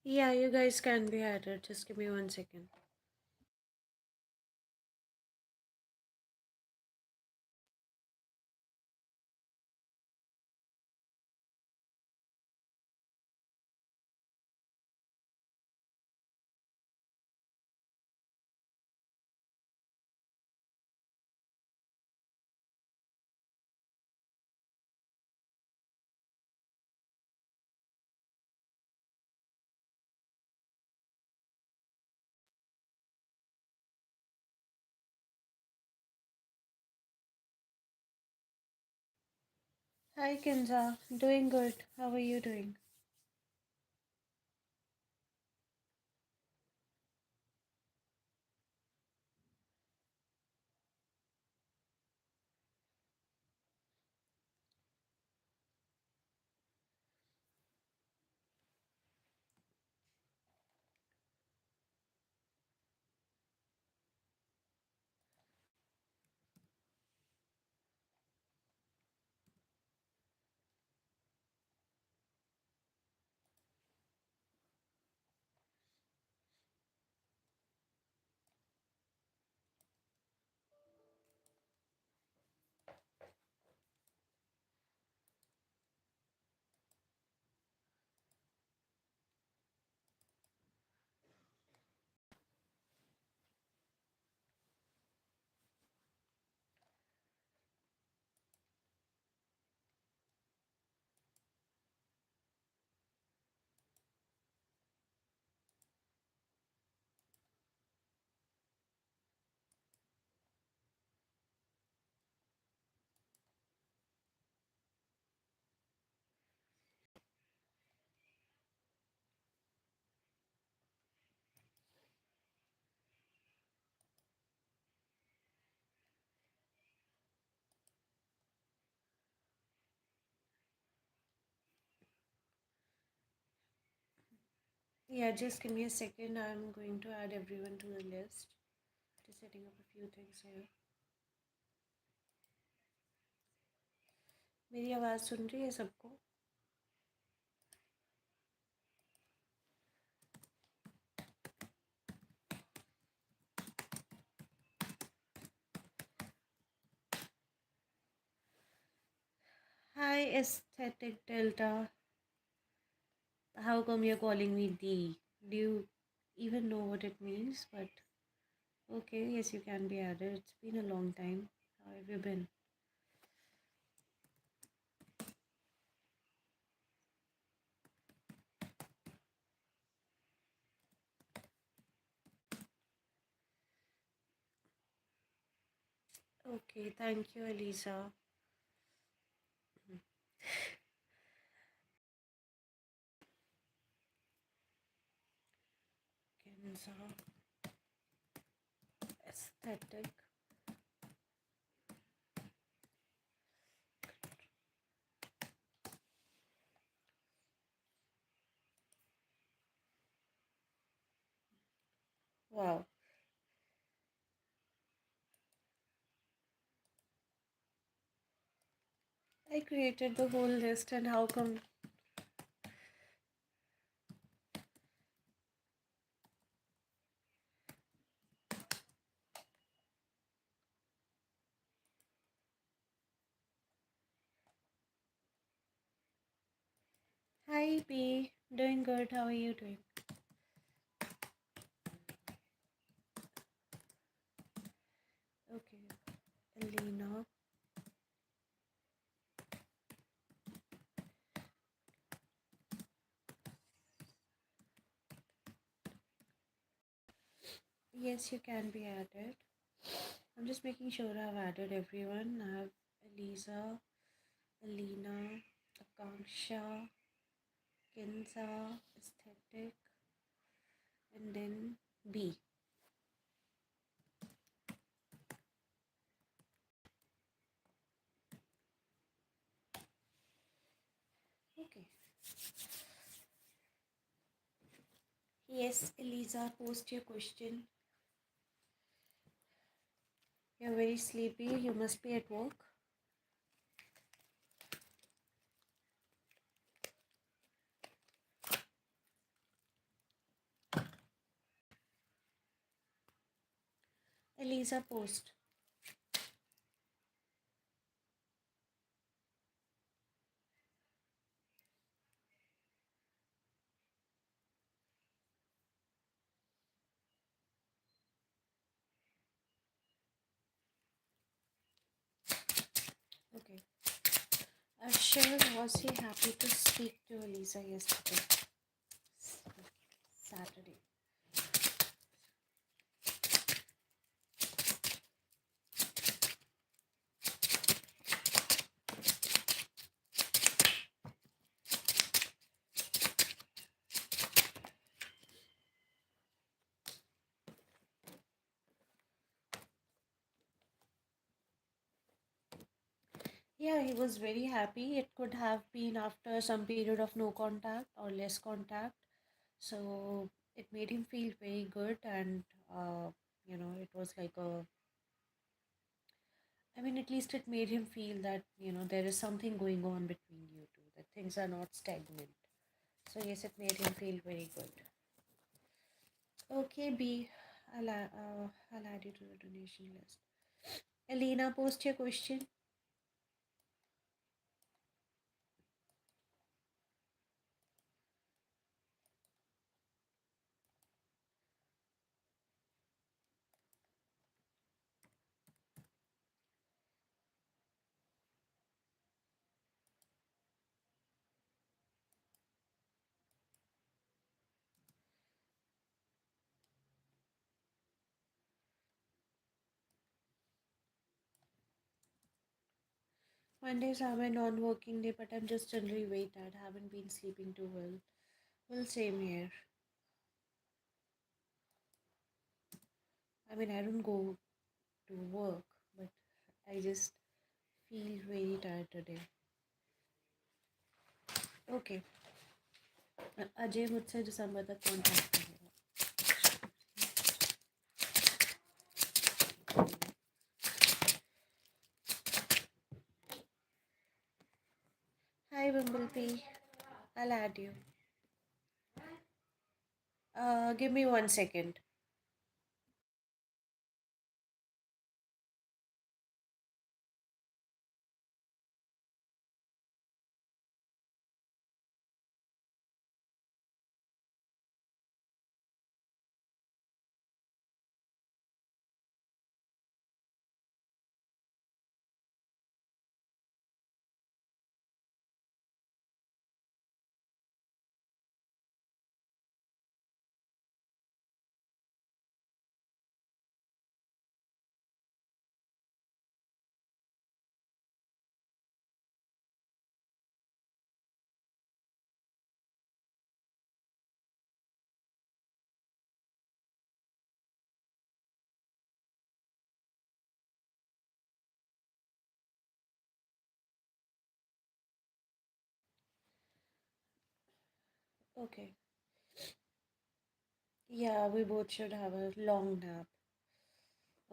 Yeah, you guys can be added. Just give me 1 second. Hi, Kinza. Doing good. How are you doing? Yeah, just give me a second. I'm going to add everyone to the list. Just setting up a few things here. मेरी आवाज़ सुन रही है सबको? Hi, Aesthetic Delta. How come you're calling me D? Do you even know what it means? But okay, yes, you can be added. It's been a long time. How have you been? Okay, thank you, Elisa. Kenza, aesthetic. Wow, I created the whole list, and how come? Hi, B. Doing good. How are you doing? Okay, Elena. Yes, you can be added. I'm just making sure I've added everyone. I have Elisa, Alina, Akanksha, Kinza, Aesthetic, and then B. Okay. Yes, Elisa, post your question. You're very sleepy. You must be at work. Elisa post. Okay. Ashur, was he happy to speak to Elisa yesterday? Saturday. Yeah, he was very happy. It could have been after some period of no contact or less contact. So it made him feel very good, and it was like I mean, at least it made him feel that, there is something going on between you two, that things are not stagnant. So, yes, it made him feel very good. Okay, B, I'll add you to the donation list. Elena, post your question. Mondays are my non-working day, but I'm just generally very tired. Haven't been sleeping too well. Well, same here. I mean, I don't go to work, but I just feel very tired today. Okay. Ajay मुझसे दिसंबर तक contact करेगा. Hi Bumblebee, I'll add you. Give me 1 second. Okay. Yeah, we both should have a long nap.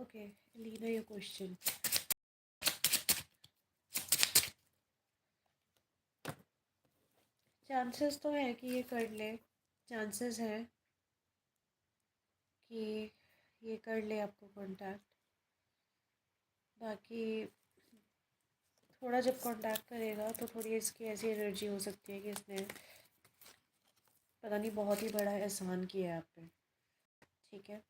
Okay, Alina, your question. Chances तो है कि ये कर ले. Chances है कि ये कर ले आपको कांटेक्ट. बाकी थोड़ा जब कांटेक्ट करेगा तो थोड़ी इसकी ऐसी एनर्जी हो सकती है कि इसने पता नहीं बहुत ही बड़ा एहसान किया है आप पे. ठीक है.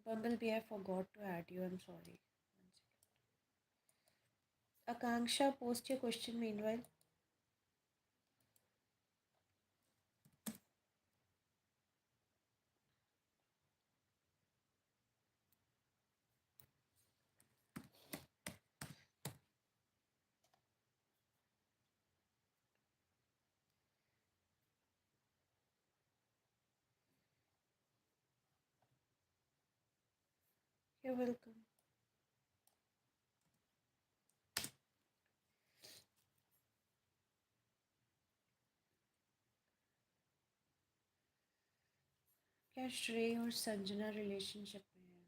Bumblebee, I forgot to add you. I'm sorry. Akanksha, post your question meanwhile. You're welcome. क्या श्रेय और संजना रिलेशनशिप में है?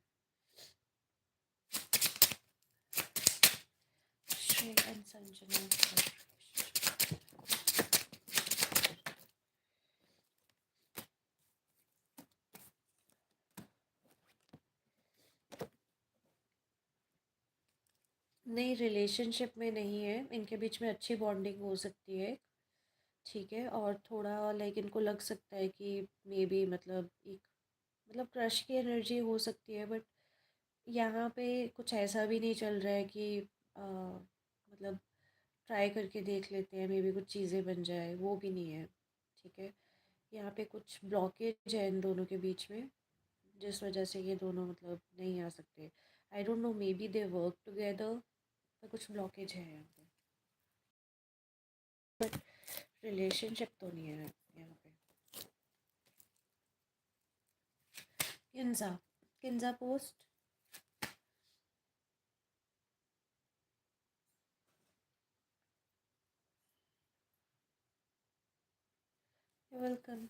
श्रेय एंड संजना. नहीं, रिलेशनशिप में नहीं है, इनके बीच में अच्छी बॉन्डिंग हो सकती है। ठीक है, और थोड़ा लाइक इनको लग सकता है कि मे बी मतलब एक मतलब क्रश की एनर्जी हो सकती है, बट यहाँ पे कुछ ऐसा भी नहीं चल रहा है कि मतलब ट्राई करके देख लेते हैं, मे बी कुछ चीज़ें बन जाए, वो भी नहीं है। ठीक है, यहाँ पे कुछ ब्लॉकेज है इन दोनों के बीच में, जिस वजह से ये दोनों मतलब नहीं आ सकते। I don't know, may be they work together, पर कुछ ब्लॉकेज है यहाँ पे, बट रिलेशनशिप तो नहीं है यहाँ पे। किन्जा, किन्जा पोस्ट। वेलकम।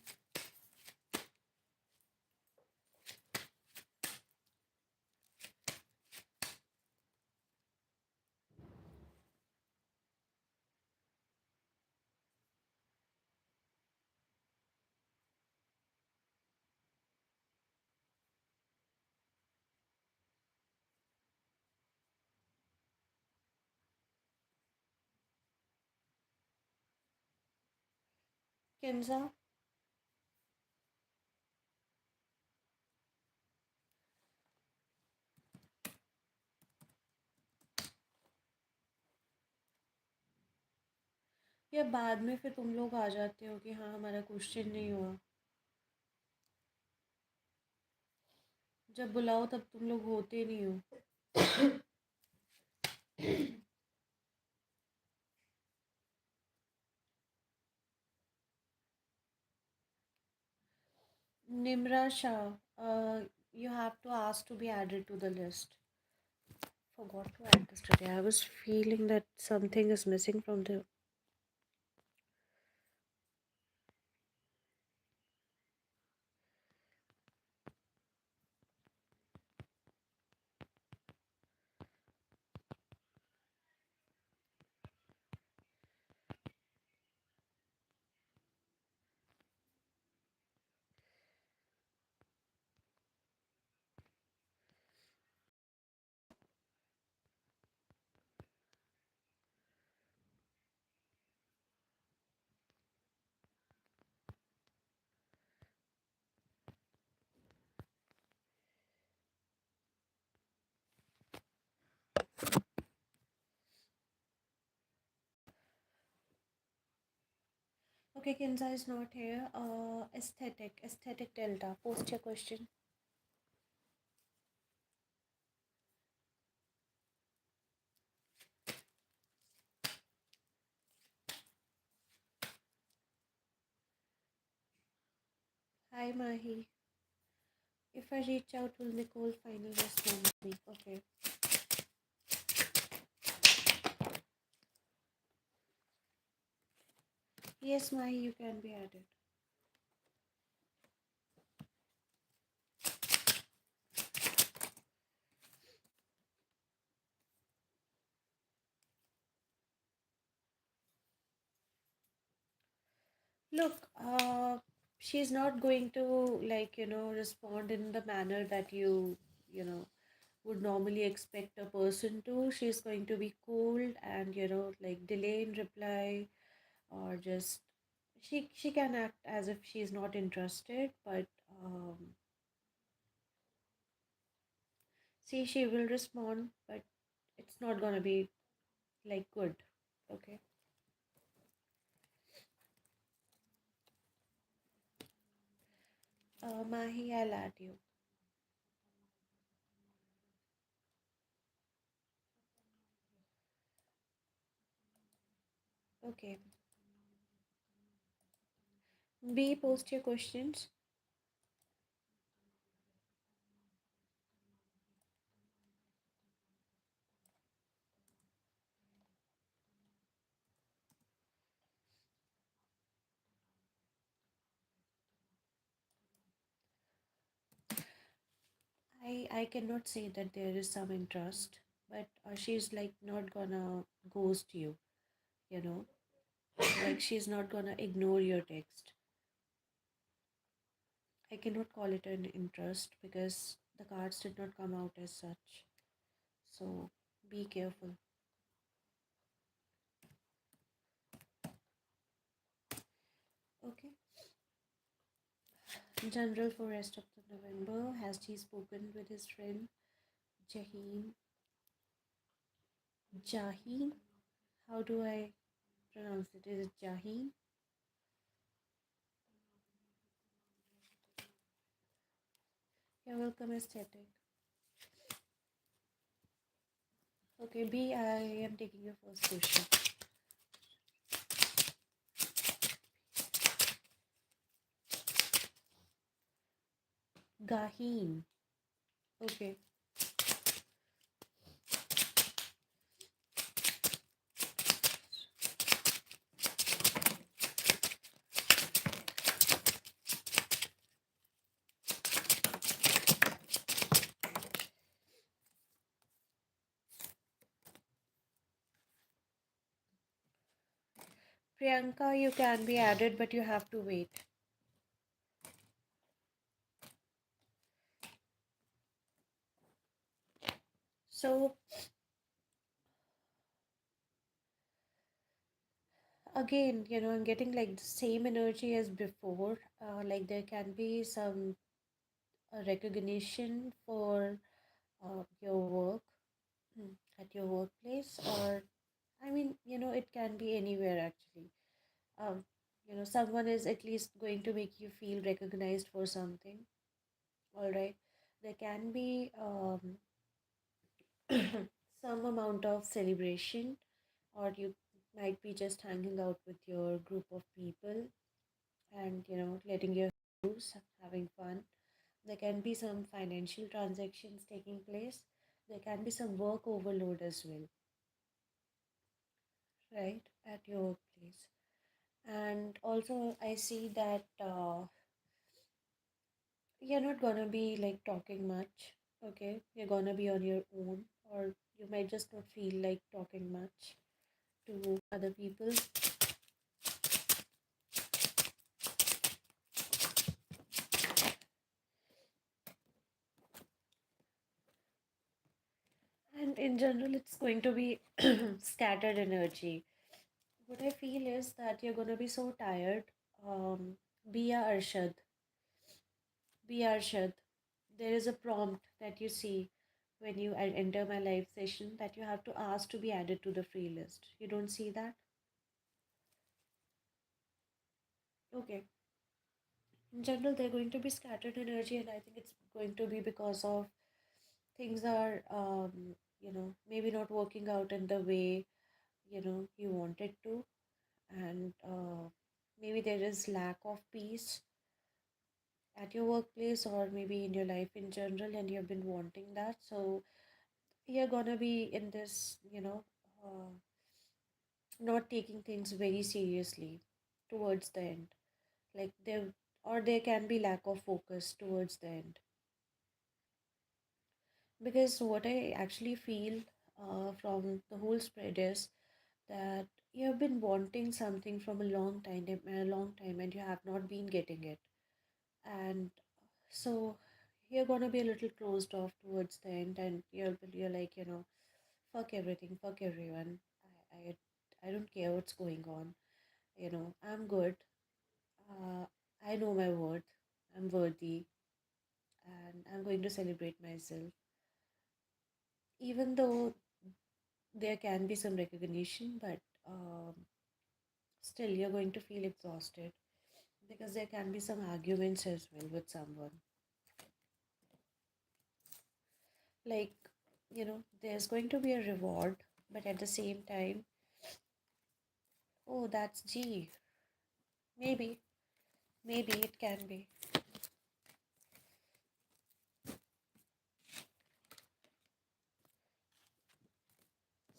किन्जा, या बाद में फिर तुम लोग आ जाते हो कि हाँ हमारा क्वेश्चन नहीं हुआ। जब बुलाओ तब तुम लोग होते नहीं हो। Nimra Shah, you have to ask to be added to the list. Forgot to add this today. I was feeling that something is missing from the. Okay, Kinza is not here. Aesthetic Delta. Post your question. Hi Mahi. If I reach out, will Nicole finally respond me? Okay. Yes, Mahi, you can be added. Look, she's not going to like respond in the manner that you know would normally expect a person to. She's going to be cold and like delay in reply, or just she can act as if she's not interested, but see, she will respond, but it's not gonna be like good. Okay. Mahi, I'll add you. Okay. B, post your questions. I cannot say that there is some interest, but she's like not gonna ghost you, you know, like she's not gonna ignore your text. I cannot call it an interest because the cards did not come out as such. So be careful. In general, for rest of the November, has he spoken with his friend Jaheen? Jaheen? How do I pronounce it? Is it Jaheen? You're welcome, aesthetic. Okay, B, I am taking your first question. Gaheen. Okay. Priyanka, you can be added, but you have to wait. So, again, I'm getting like the same energy as before. Like there can be some recognition for your work at your workplace, or I mean, it can be anywhere actually. Um, someone is at least going to make you feel recognized for something. All right. There can be some amount of celebration, or you might be just hanging out with your group of people and letting your loose, having fun. There can be some financial transactions taking place. There can be some work overload as well, right, at your workplace. And also, I see that you're not gonna be like talking much, okay? You're gonna be on your own, or you might just not feel like talking much to other people. And in general, it's going to be scattered energy. What I feel is that you're gonna be so tired. Be a Arshad. Be Arshad. There is a prompt that you see when you enter my live session that you have to ask to be added to the free list. You don't see that? Okay. In general, they're going to be scattered energy, and I think it's going to be because of things are, maybe not working out in the way, you wanted to. And maybe there is lack of peace at your workplace, or maybe in your life in general, and you've been wanting that. So you're gonna be in this, not taking things very seriously towards the end. Like there, or there can be lack of focus towards the end. Because what I actually feel from the whole spread is that you have been wanting something from a long time, and you have not been getting it. And so you're gonna be a little closed off towards the end, and you're like, fuck everything, fuck everyone. I don't care what's going on. I'm good. Uh, I know my worth. I'm worthy, and I'm going to celebrate myself. Even though there can be some recognition, but still you're going to feel exhausted because there can be some arguments as well with someone. Like, there's going to be a reward, but at the same time, oh, that's G. Maybe, maybe it can be.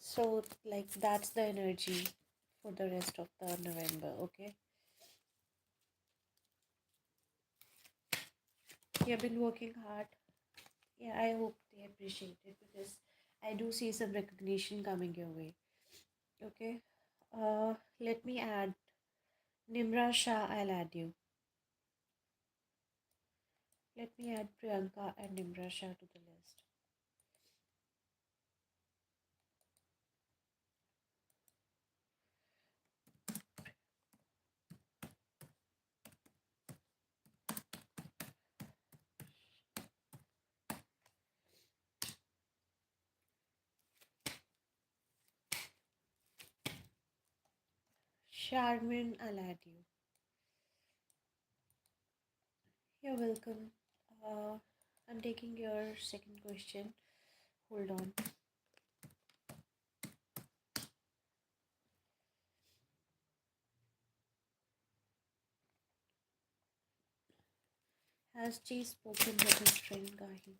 So, like, that's the energy for the rest of the November, okay? You've been working hard. Yeah, I hope they appreciate it because I do see some recognition coming your way, okay? Let me add Nimra Shah, I'll add you. Let me add Priyanka and Nimra Shah to the list. Charmin, I'll add you. You're welcome. Uh, I'm taking your second question. Hold on. Has Chi spoken with his friend Gahi?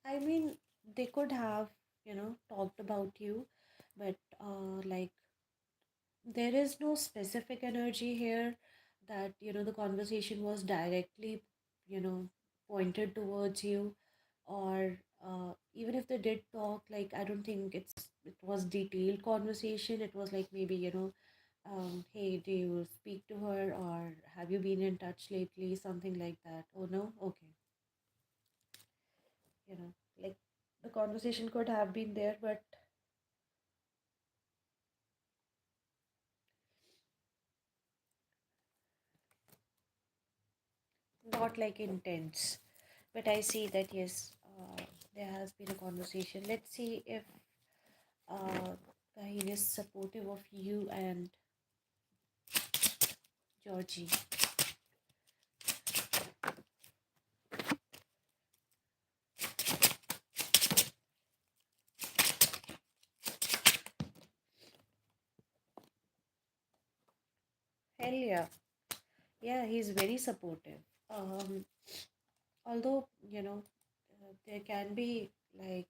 I mean, they could have, talked about you, but like there is no specific energy here that, the conversation was directly, you know, pointed towards you, or even if they did talk, like I don't think it was detailed conversation. It was like maybe, hey, do you speak to her, or have you been in touch lately? Something like that. Oh no? Okay. Like the conversation could have been there, but not like intense. But I see that yes, there has been a conversation. Let's see if uh, Kaheen is supportive of you and Georgie. Hell yeah. Yeah, he's very supportive. Um, although, there can be like,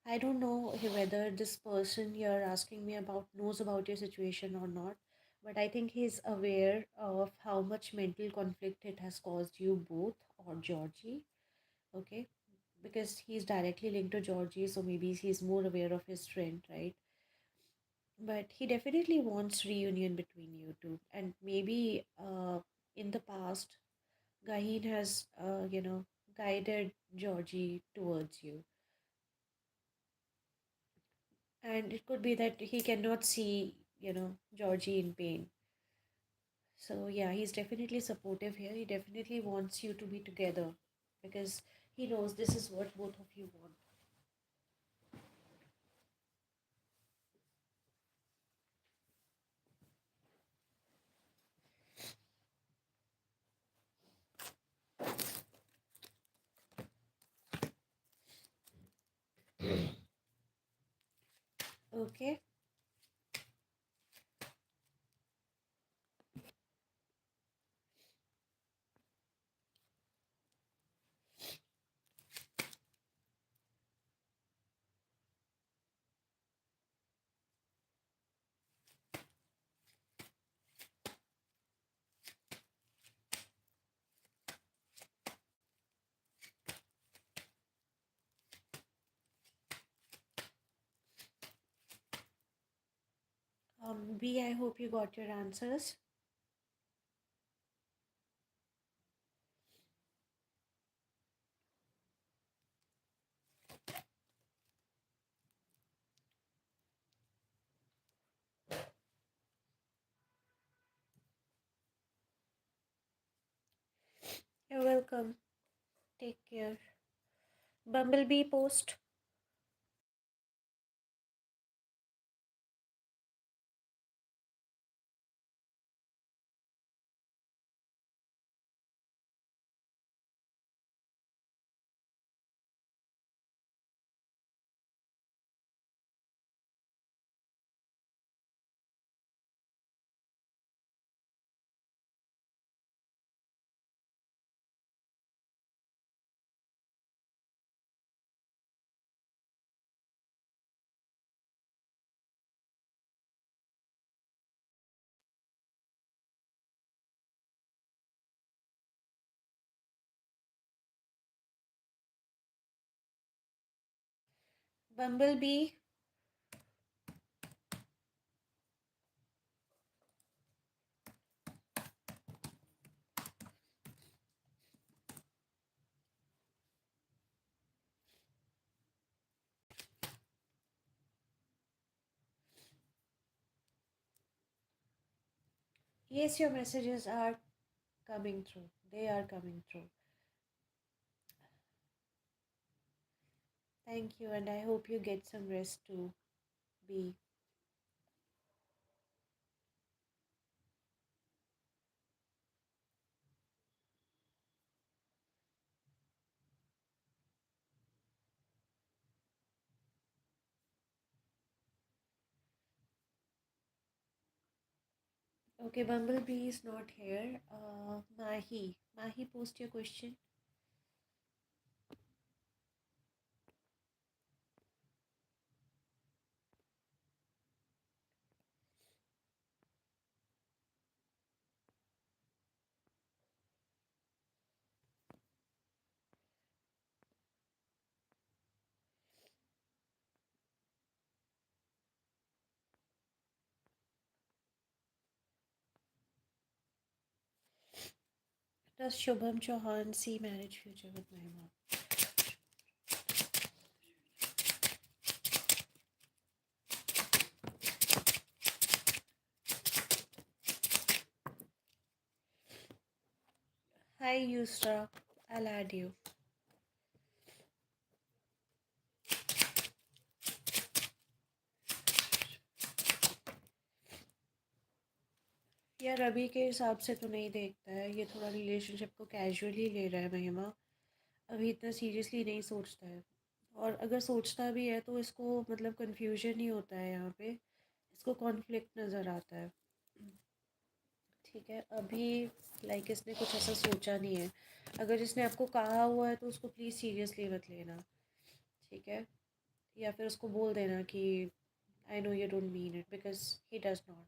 I don't know whether this person you're asking me about knows about your situation or not, but I think he's aware of how much mental conflict it has caused you both or Georgie. Okay, because he's directly linked to Georgie, so maybe he's more aware of his friend, right? But he definitely wants reunion between you two, and maybe in the past, Gaheen has guided Georgie towards you, and it could be that he cannot see Georgie in pain. So yeah, he's definitely supportive here. He definitely wants you to be together because he knows this is what both of you want. Okay. B, I hope you got your answers. You're welcome. Take care. Bumblebee post. Bumblebee. Yes, your messages are coming through. They are coming through. Thank you, and I hope you get some rest too. Be okay. Bumblebee is not here. Mahi, post your question. Does Shubham Chauhan see marriage future with my mom? Hi, Yusra. I'll add you. यार अभी के हिसाब से तो नहीं देखता है, ये थोड़ा रिलेशनशिप को कैजुअली ले रहा है महिमा। अभी इतना सीरियसली नहीं सोचता है। और अगर सोचता भी है तो इसको मतलब कन्फ्यूजन ही होता है यहाँ पे। इसको कॉन्फ्लिक्ट नज़र आता है। ठीक है, अभी लाइक इसने कुछ ऐसा सोचा नहीं है। अगर इसने आपको कहा हुआ है तो उसको प्लीज़ सीरियसली मत लेना। ठीक है, या फिर उसको बोल देना कि I know you don't mean it because he does not.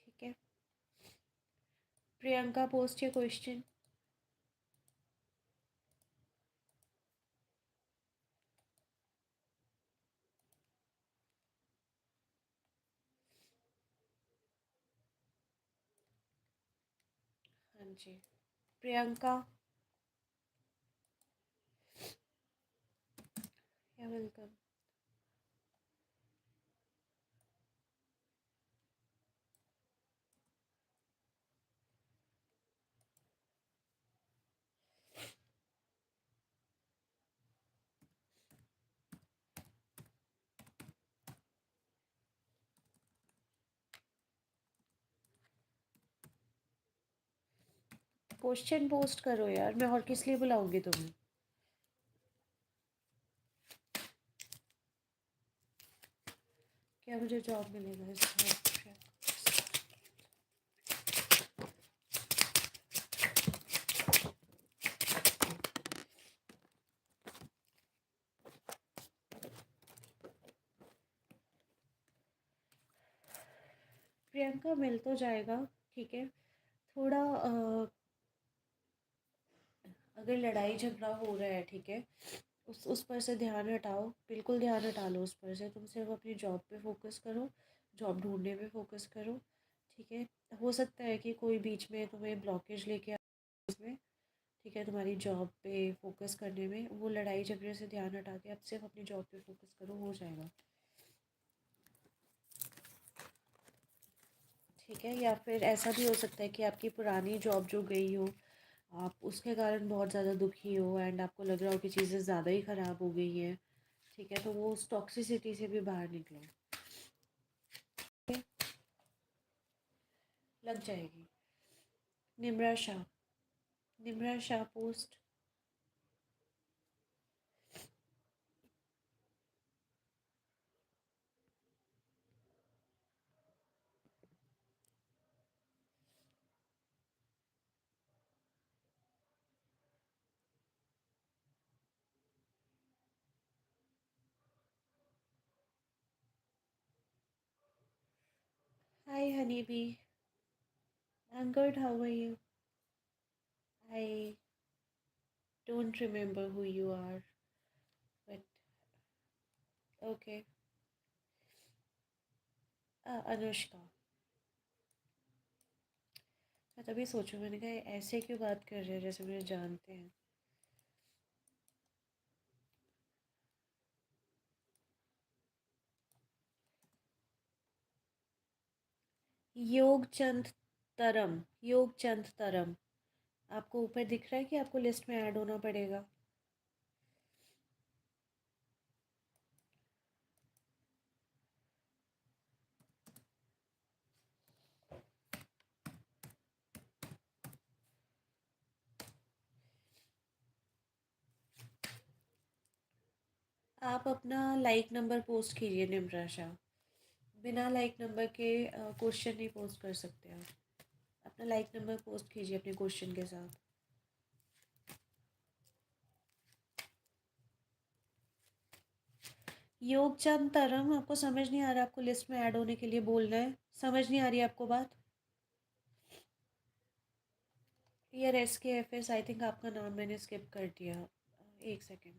ठीक है, प्रियंका पोस्ट योर क्वेश्चन। हाँ जी, प्रियंका, या वेलकम। क्वेश्चन पोस्ट करो यार, मैं और किस लिए बुलाऊंगी तुम्हें। क्या मुझे जॉब मिलेगा इस बार? प्रियंका मिल तो जाएगा। ठीक है, थोड़ा अगर लड़ाई झगड़ा हो रहा है, ठीक है, उस पर से ध्यान हटाओ। बिल्कुल ध्यान हटा लो उस पर से। तुम सिर्फ अपनी जॉब पे फोकस करो, जॉब ढूंढने पे फोकस करो। ठीक है, हो सकता है कि कोई बीच में तुम्हें ब्लॉकेज लेके आए इसमें। ठीक है, तुम्हारी जॉब पे फोकस करने में वो लड़ाई झगड़े से ध्यान हटा के अब सिर्फ अपनी जॉब पे फोकस करो, हो जाएगा। ठीक है, या फिर ऐसा भी हो सकता है कि आपकी पुरानी जॉब जो गई हो, आप उसके कारण बहुत ज़्यादा दुखी हो एंड आपको लग रहा हो कि चीज़ें ज़्यादा ही ख़राब हो गई हैं। ठीक है, तो वो उस टॉक्सिसिटी से भी बाहर निकलो। ठीक है, लग जाएगी। Nimra Shah, Nimra Shah post. Hi honey bee, I am good, how are you? I don't remember who you are, but okay. Anushka. मैं तभी सोचूं, मैंने कहा ऐसे क्यों बात कर रहे हैं जैसे मुझे जानते हैं। योगचंद तरम, योगचंद तरम। आपको ऊपर दिख रहा है कि आपको लिस्ट में ऐड होना पड़ेगा? आप अपना लाइक नंबर पोस्ट कीजिए निम्राशा। बिना लाइक नंबर के क्वेश्चन नहीं पोस्ट कर सकते आप। अपना लाइक नंबर पोस्ट कीजिए अपने क्वेश्चन के साथ। योगचंद तरम, आपको समझ नहीं आ रहा? आपको लिस्ट में ऐड होने के लिए बोलना है, समझ नहीं आ रही आपको बात? यार SKFS, आई थिंक आपका नाम मैंने स्किप कर दिया। एक सेकेंड,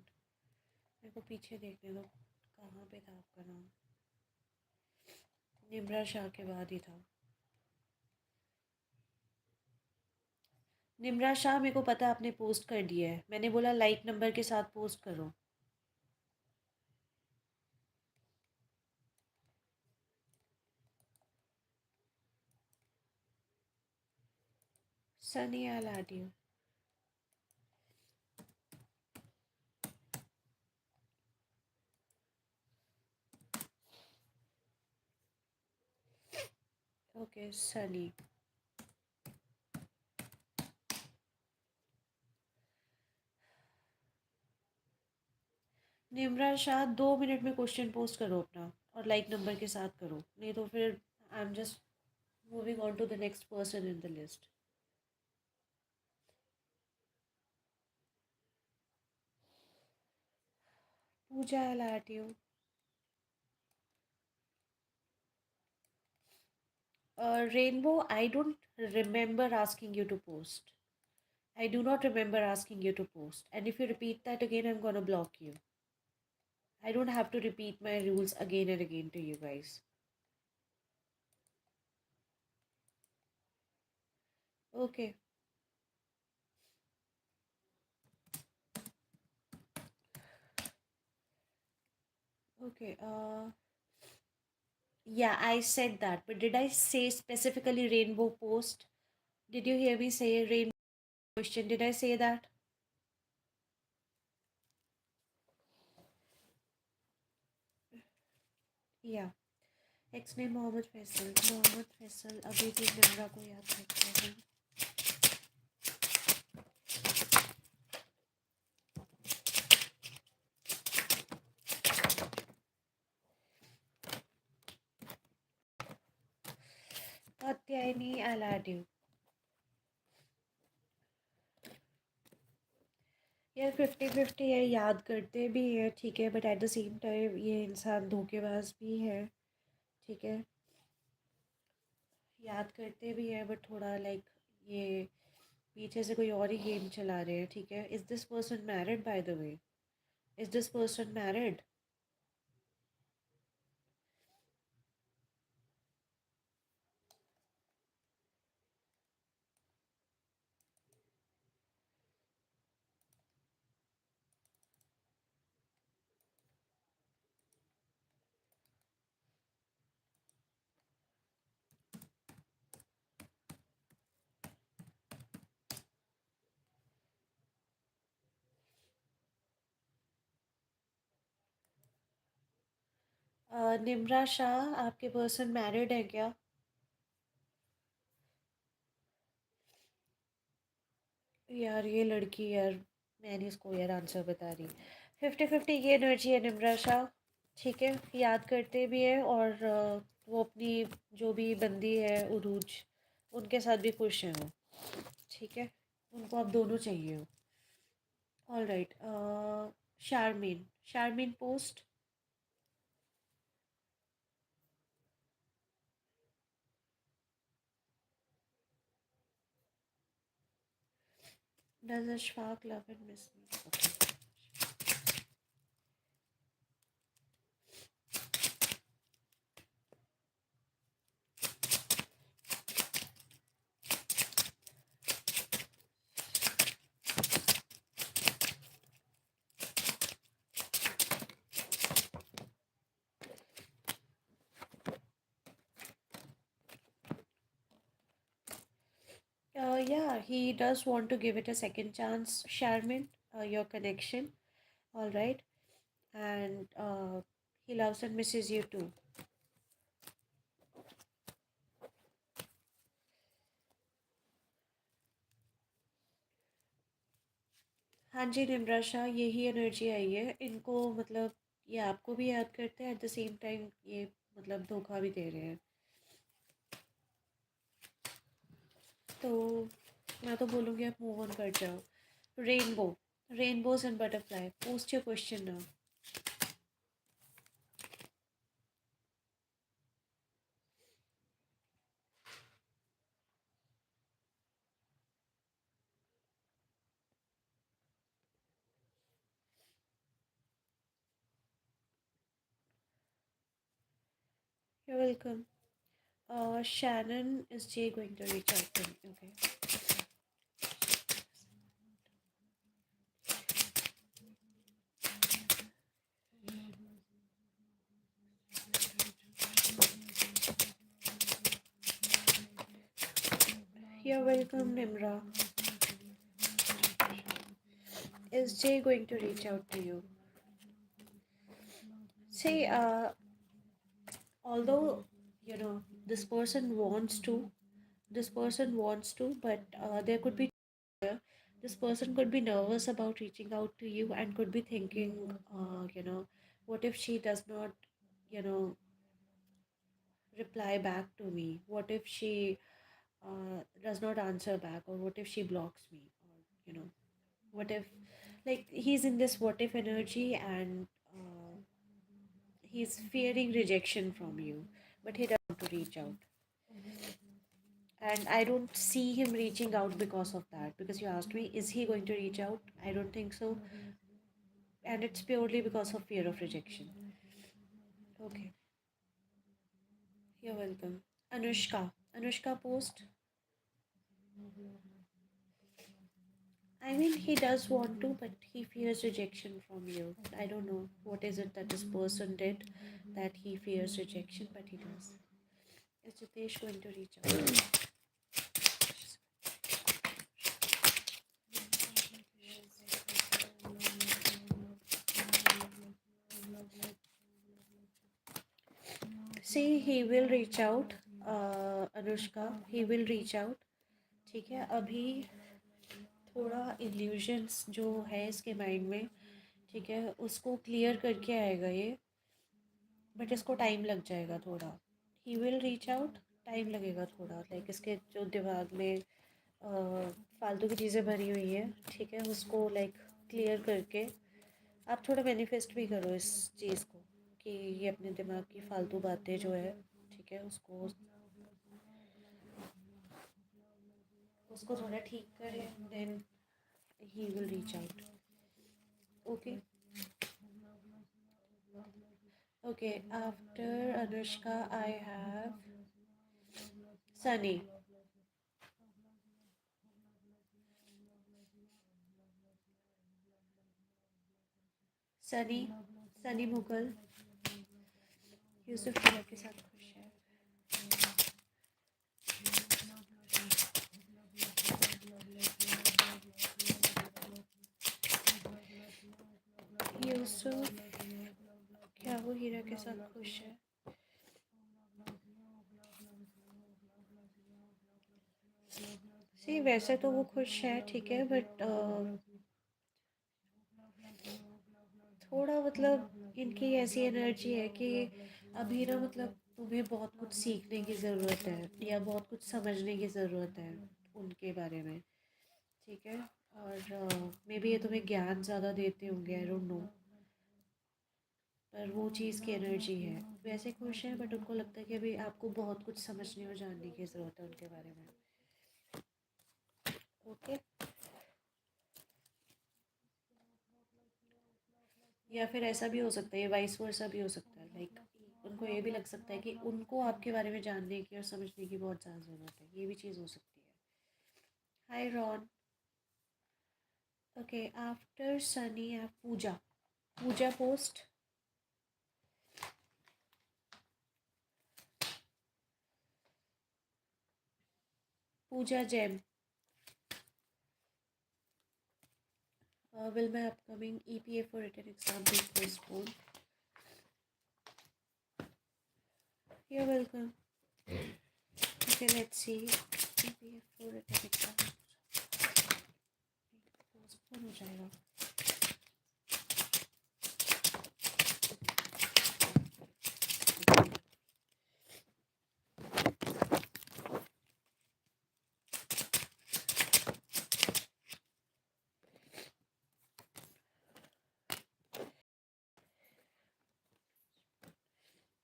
मेरे को पीछे देखने दो, कहाँ पे था आपका नाम? निम्रा शाह के बाद ही था। निम्रा शाह, मेरे को पता है आपने पोस्ट कर दिया है, मैंने बोला लाइक नंबर के साथ पोस्ट करो। सनी, आई will add you. Okay Sunny. Nimra Shah, 2 minute में क्वेश्चन पोस्ट करो अपना, और लाइक नंबर के साथ करो, नहीं तो फिर I am just moving on to the next person in the list. Pooja, I will add you. Rainbow, I don't remember asking you to post. I do not remember asking you to post. And if you repeat that again, I'm gonna block you. I don't have to repeat my rules again and again to you guys. Okay. Okay. Yeah, I said that, but did I say specifically rainbow post? Did you hear me say rainbow question? Did I say that? Yeah. Ex name Mohammad Faisal. Mohammad Faisal अभी भी निम्रा को याद करते हैं। Katyayani, I'll add you. यार 50-50 है, याद करते भी है ठीक है, but at the same time ये इंसान धोखेबाज भी है। ठीक है, याद करते भी है बट थोड़ा लाइक ये पीछे से कोई और ही गेम चला रहे हैं। ठीक है, is this person married by the way? Is this person married? Nimra Shah, आपके पर्सन मैरिड है क्या? यार ये लड़की यार, मैं नहीं इसको यार आंसर बता रही। 50-50 ये एनर्जी है निम्रा शाह। ठीक है, याद करते भी है, और वो अपनी जो भी बंदी है उरूज, उनके साथ भी खुश हैं वो। ठीक है, उनको अब दोनों चाहिए हो। All right. Sharmin, Sharmin post. Does Ashfaq love and miss me? Yeah, he does want to give it a second chance, Sharmin, your connection. All right. And he loves and misses you too. हाँ जी निम्रा शाह, यही एनर्जी आई है इनको, मतलब ये आपको भी याद करते हैं, एट द सेम टाइम ये मतलब धोखा भी दे रहे हैं। तो मैं तो बोलूँगी आप मूव ऑन कर जाओ। Rainbow, rainbows and butterfly, post your question now. You're welcome. Shannon, is Jay going to reach out to me? Okay. You're welcome, Nimra. Is Jay going to reach out to you? See, although this person wants to, but there could be, this person could be nervous about reaching out to you and could be thinking, what if she does not, you know, reply back to me? What if she does not answer back, or what if she blocks me, or what if, like, he's in this what if energy, and he's fearing rejection from you, but he doesn't want to reach out. And I don't see him reaching out because of that, because you asked me, is he going to reach out? I don't think so. And it's purely because of fear of rejection. Okay, you're welcome. Anushka post. I mean, he does want to, but he fears rejection from you. I don't know what is it that this person did that he fears rejection, but he does. Is Jitesh going to reach out? See, he will reach out, Anushka, he will reach out. ठीक है, अभी थोड़ा illusions जो है इसके mind में, ठीक है, उसको क्लियर करके आएगा ये, बट इसको टाइम लग जाएगा थोड़ा। ही विल रीच आउट, टाइम लगेगा थोड़ा, लाइक इसके जो दिमाग में फालतू की चीज़ें भरी हुई हैं, ठीक है, उसको लाइक क्लियर करके आप थोड़ा मैनिफेस्ट भी करो इस चीज़ को, कि ये अपने दिमाग की फालतू बातें जो है, ठीक है, उसको थोड़ा ठीक करें, then he will reach out. Okay, okay, after Anushka I have Sunny. Sunny, Sunny Mughal, Yusuf Sharma के साथ खुश है। यूसुफ, क्या वो हीरा के साथ खुश है? सी, वैसे तो वो खुश है, ठीक है, बट थोड़ा मतलब इनकी ऐसी एनर्जी है कि अभी ना, मतलब तुम्हें बहुत कुछ सीखने की ज़रूरत है, या बहुत कुछ समझने की ज़रूरत है उनके बारे में, ठीक है। और मे बी ये तुम्हें ज्ञान ज़्यादा देते होंगे, आई डोंट नो, पर वो चीज़ की एनर्जी है। वैसे खुश है, बट उनको लगता है कि अभी आपको बहुत कुछ समझने और जानने की ज़रूरत है उनके बारे में। ओके, या फिर ऐसा भी हो सकता है, वाइस वर्सा भी हो सकता है, लाइक उनको ये भी लग सकता है कि उनको आपके बारे में जानने की और समझने की बहुत ज़्यादा ज़रूरत है, ये भी चीज़ हो सकती है। Hi Ron. Okay, after Sunny I Puja, Puja post. Puja jam, Will my upcoming EPA for written exam be postponed? You're welcome. Okay, let's see. EPA for written exam postpone हो जाएगा.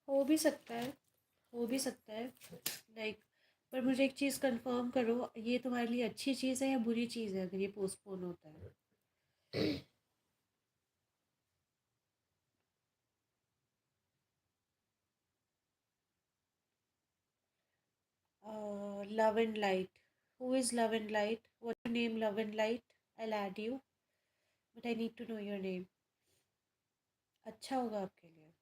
हो भी सकता है, हो भी सकता है. लाइक पर मुझे एक चीज़ कंफर्म करो, ये तुम्हारे लिए अच्छी चीज़ है या बुरी चीज़ है अगर ये पोस्टपोन होता है? Love and Light. Who is Love and Light? What's your name, Love and Light? I'll add you, but I need to know your name. अच्छा होगा आपके लिए.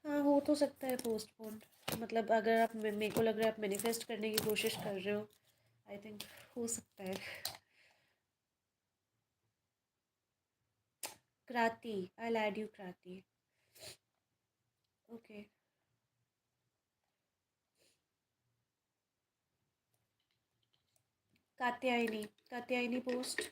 हाँ, हो तो सकता है पोस्टपोन. मतलब अगर आप मेरे को लग रहा है आप मैनिफेस्ट करने की कोशिश कर रहे हो. आई थिंक हो सकता है. Krati. I'll add you, Krati. Okay. Katyayani. Katyayani post.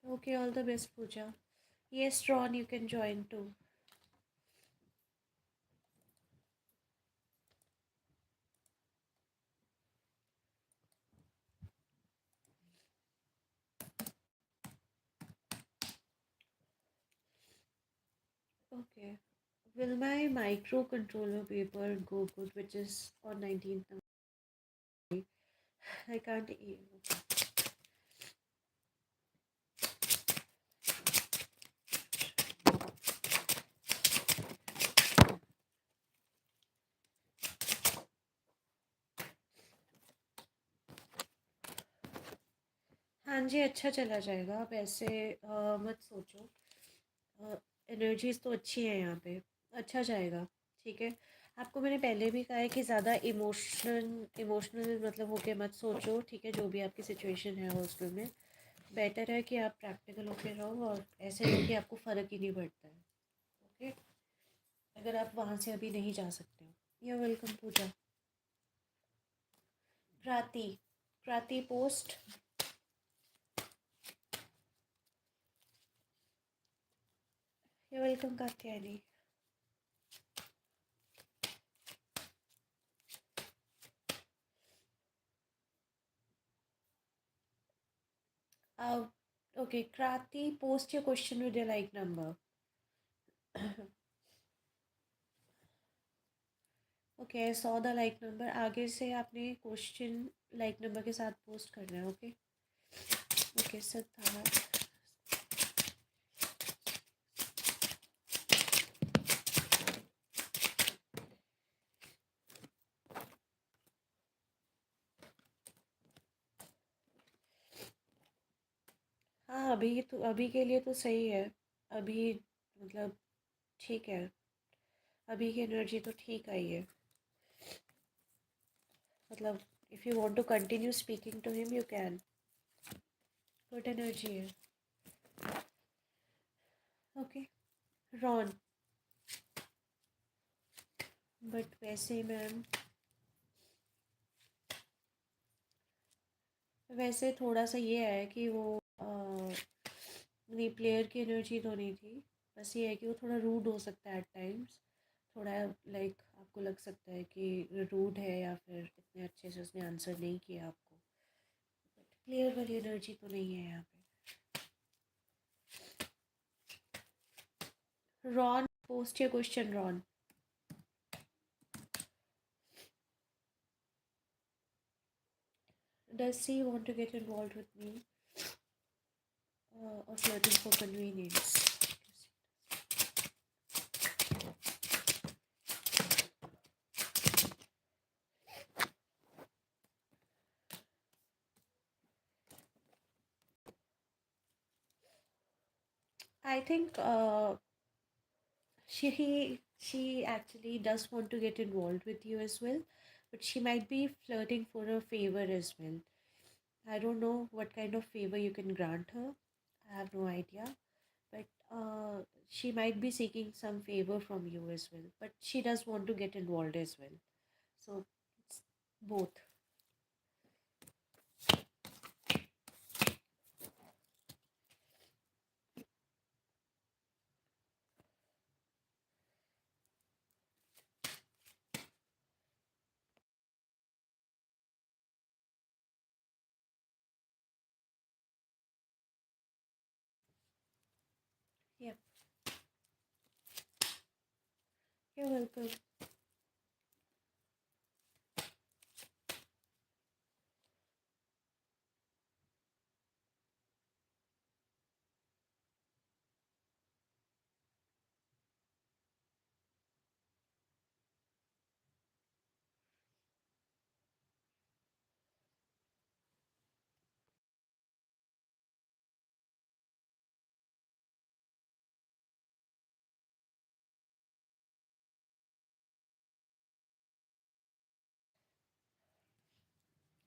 Okay, all the best Puja. Yes, Ron, you can join too. Okay. Will my microcontroller paper go good, which is on 19th November? I can't. हाँ जी, अच्छा चला जाएगा. आप ऐसे मत सोचो. एनर्जीज तो अच्छी है यहाँ पे. अच्छा जाएगा. ठीक है. आपको मैंने पहले भी कहा है कि ज़्यादा इमोशनल मतलब होके मत सोचो. ठीक है, जो भी आपकी सिचुएशन है हॉस्टल में, बेटर है कि आप प्रैक्टिकल होके रहो और ऐसे रहो कि आपको फ़र्क ही नहीं पड़ता है. ओके. अगर आप वहाँ से अभी नहीं जा सकते हो. You welcome Puja. Krati. Krati post. You welcome Katyayani. Okay Krati, post your question with your like number. Okay, I saw the like number. आगे से आपने क्वेश्चन लाइक नंबर के साथ पोस्ट करना है. ओके. ओके सिद्धार्थ. हाँ, अभी के लिए तो सही है. अभी मतलब ठीक है. अभी की एनर्जी तो ठीक आई है. मतलब if you want to continue speaking to him you can. Good energy है. ओके. रॉन. बट वैसे मैम, वैसे थोड़ा सा ये है कि वो नहीं, प्लेयर की एनर्जी तो नहीं थी. बस ये है कि वो थोड़ा रूड हो सकता है एट टाइम्स. थोड़ा लाइक आपको लग सकता है कि रूड है या फिर इतने अच्छे से उसने आंसर नहीं किया आपको. बट प्लेयर वाली एनर्जी तो नहीं है यहाँ पे. Ron, post your question Ron. Does she want to get involved with me, or flirting for convenience? I think she actually does want to get involved with you as well, but she might be flirting for a favor as well. I don't know what kind of favor you can grant her. I have no idea, but she might be seeking some favor from you as well. But she does want to get involved as well. So it's both. Yeah, you're welcome.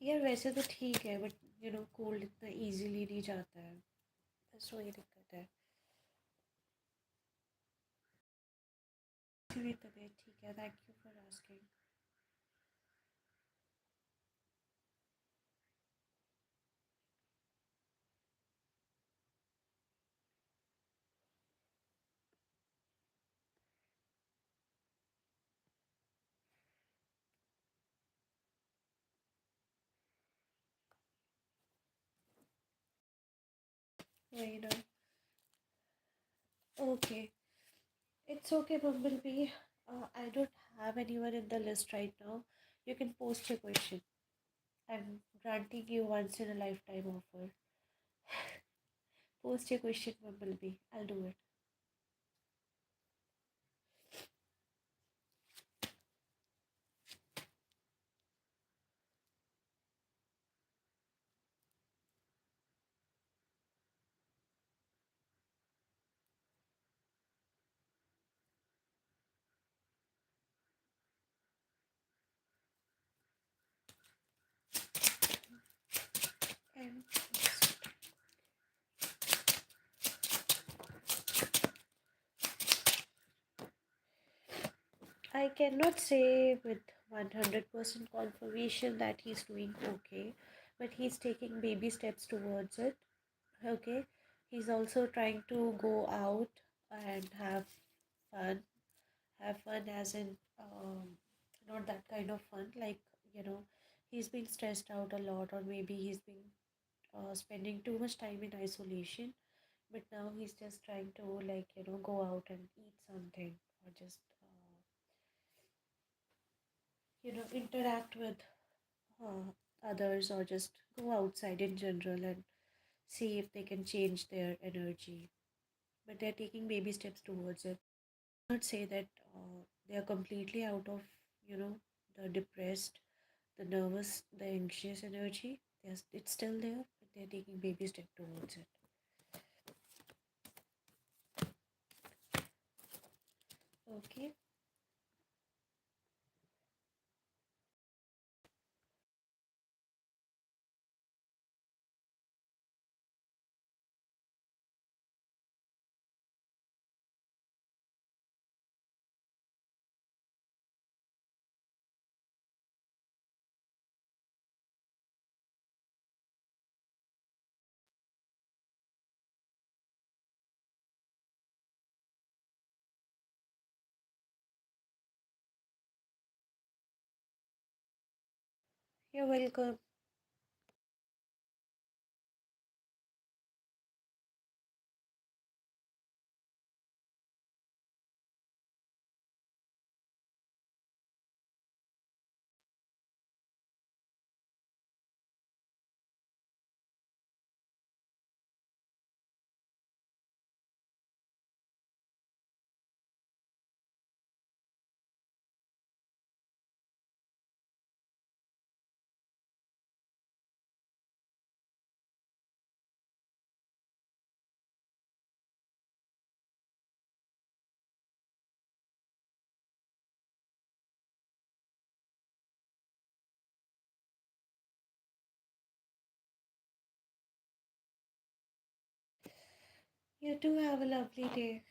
यार वैसे तो ठीक है but cold इतना easily नहीं जाता है बस वही दिक्कत है मेरी तबीयत ठीक है थैंक यू फॉर आस्किंग वही ना okay it's okay bumblebee I don't have anyone in the list right now. You can post your question. I'm granting you once in a lifetime offer. Post your question, Bumblebee. I'll do it. And I cannot say with 100% confirmation that he's doing okay, but he's taking baby steps towards it. Okay, he's also trying to go out and fun. Have fun, as in, not that kind of fun, like, you know, he's been stressed out a lot, or maybe he's been spending too much time in isolation. But now he's just trying to, like, go out and eat something, or just, interact with uh, others, or just go outside in general and see if they can change their energy. But they're taking baby steps towards it. I would say that they are completely out of, the depressed, the nervous, the anxious energy. It's still there, but they're taking baby steps towards it. Okay. You're welcome. You too have a lovely day.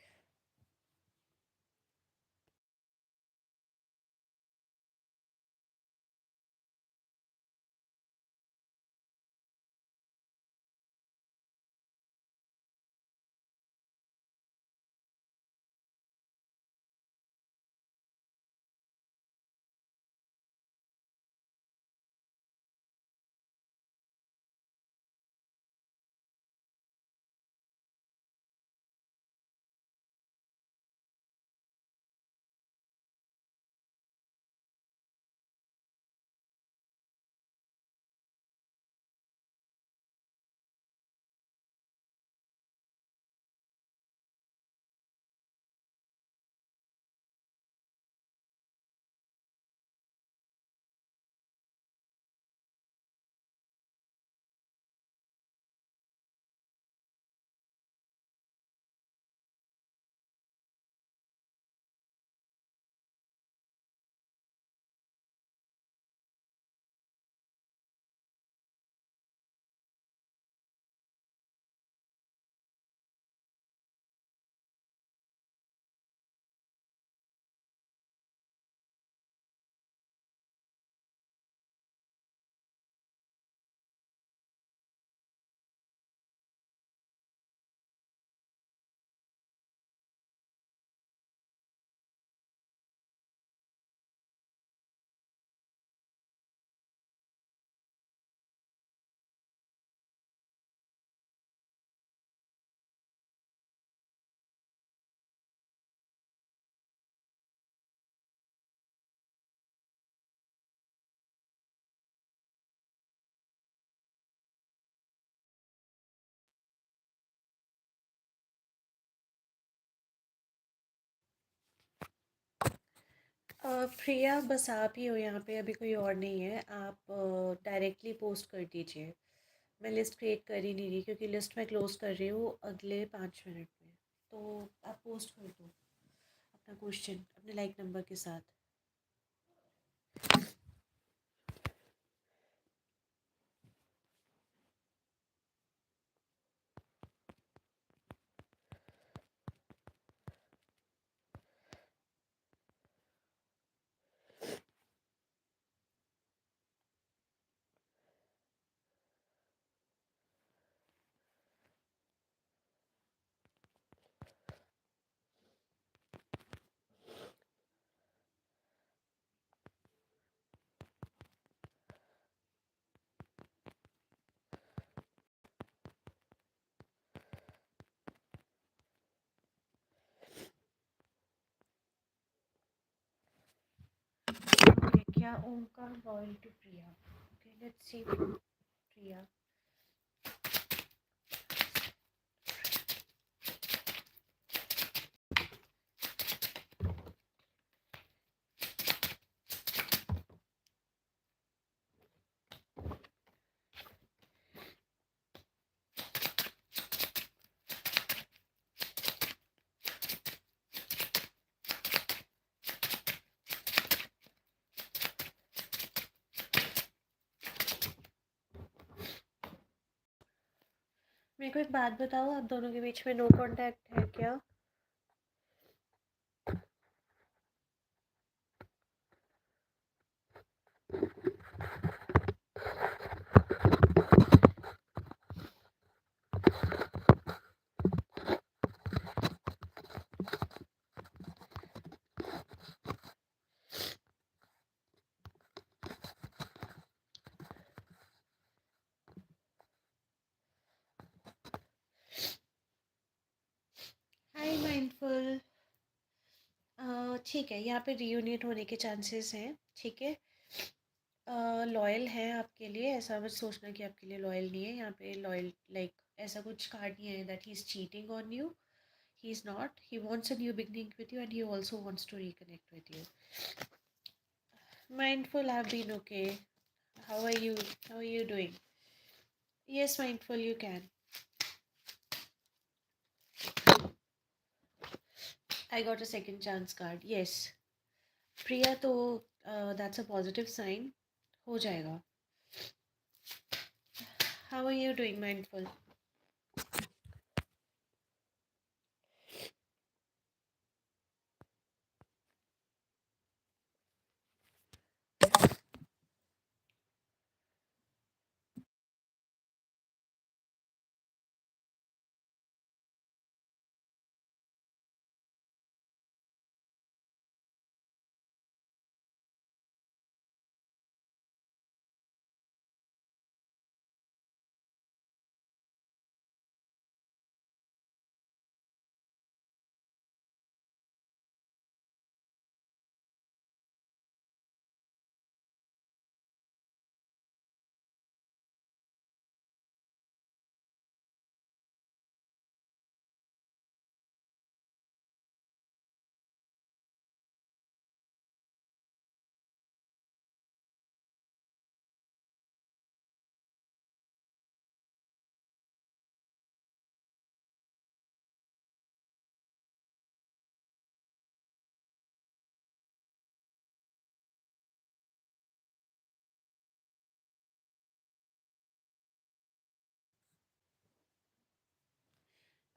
प्रिया बस आप ही हो यहाँ पे, अभी कोई और नहीं है। आप डायरेक्टली पोस्ट कर दीजिए। मैं लिस्ट क्रिएट कर ही नहीं रही क्योंकि लिस्ट मैं क्लोज कर रही हूँ अगले 5 मिनट में। तो आप पोस्ट कर दो अपना क्वेश्चन अपने लाइक नंबर के साथ। ओके, क्या Omkar loyal to Priya? Okay, let's see Priya. मेरे को एक बात बताओ, आप दोनों के बीच में नो कांटेक्ट है क्या? हाय माइंडफुल। ठीक है, यहाँ पे रियूनियन होने के चांसेस हैं। ठीक है, लॉयल है आपके लिए, ऐसा मत सोचना कि आपके लिए लॉयल नहीं है। यहाँ पे लॉयल लाइक ऐसा कुछ कार्ड नहीं है that he is cheating on you. He is not, he wants a new beginning with you and he also wants to reconnect with you. Mindful, I've been okay. How are you? How are you doing? Yes, Mindful, you can. I got a second chance card. Yes. Priya, तो that's a positive sign. हो जाएगा. How are you doing, Mindful?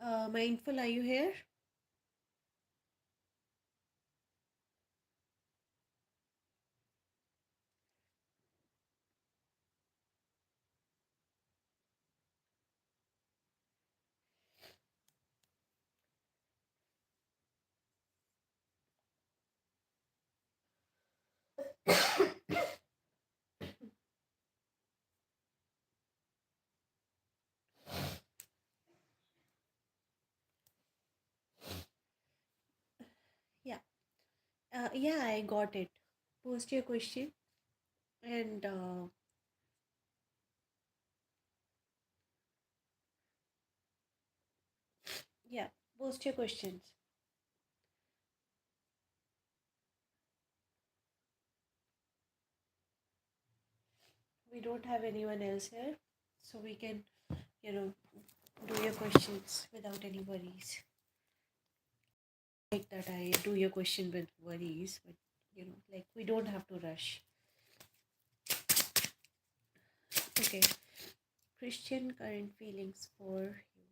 Mindful, are you here? Yeah. Yeah, I got it. Post your question and yeah, post your questions. We don't have anyone else here, so we can, you know, do your questions without any worries. Like that, I do your question with worries, but like we don't have to rush. Okay, Christian current feelings for you.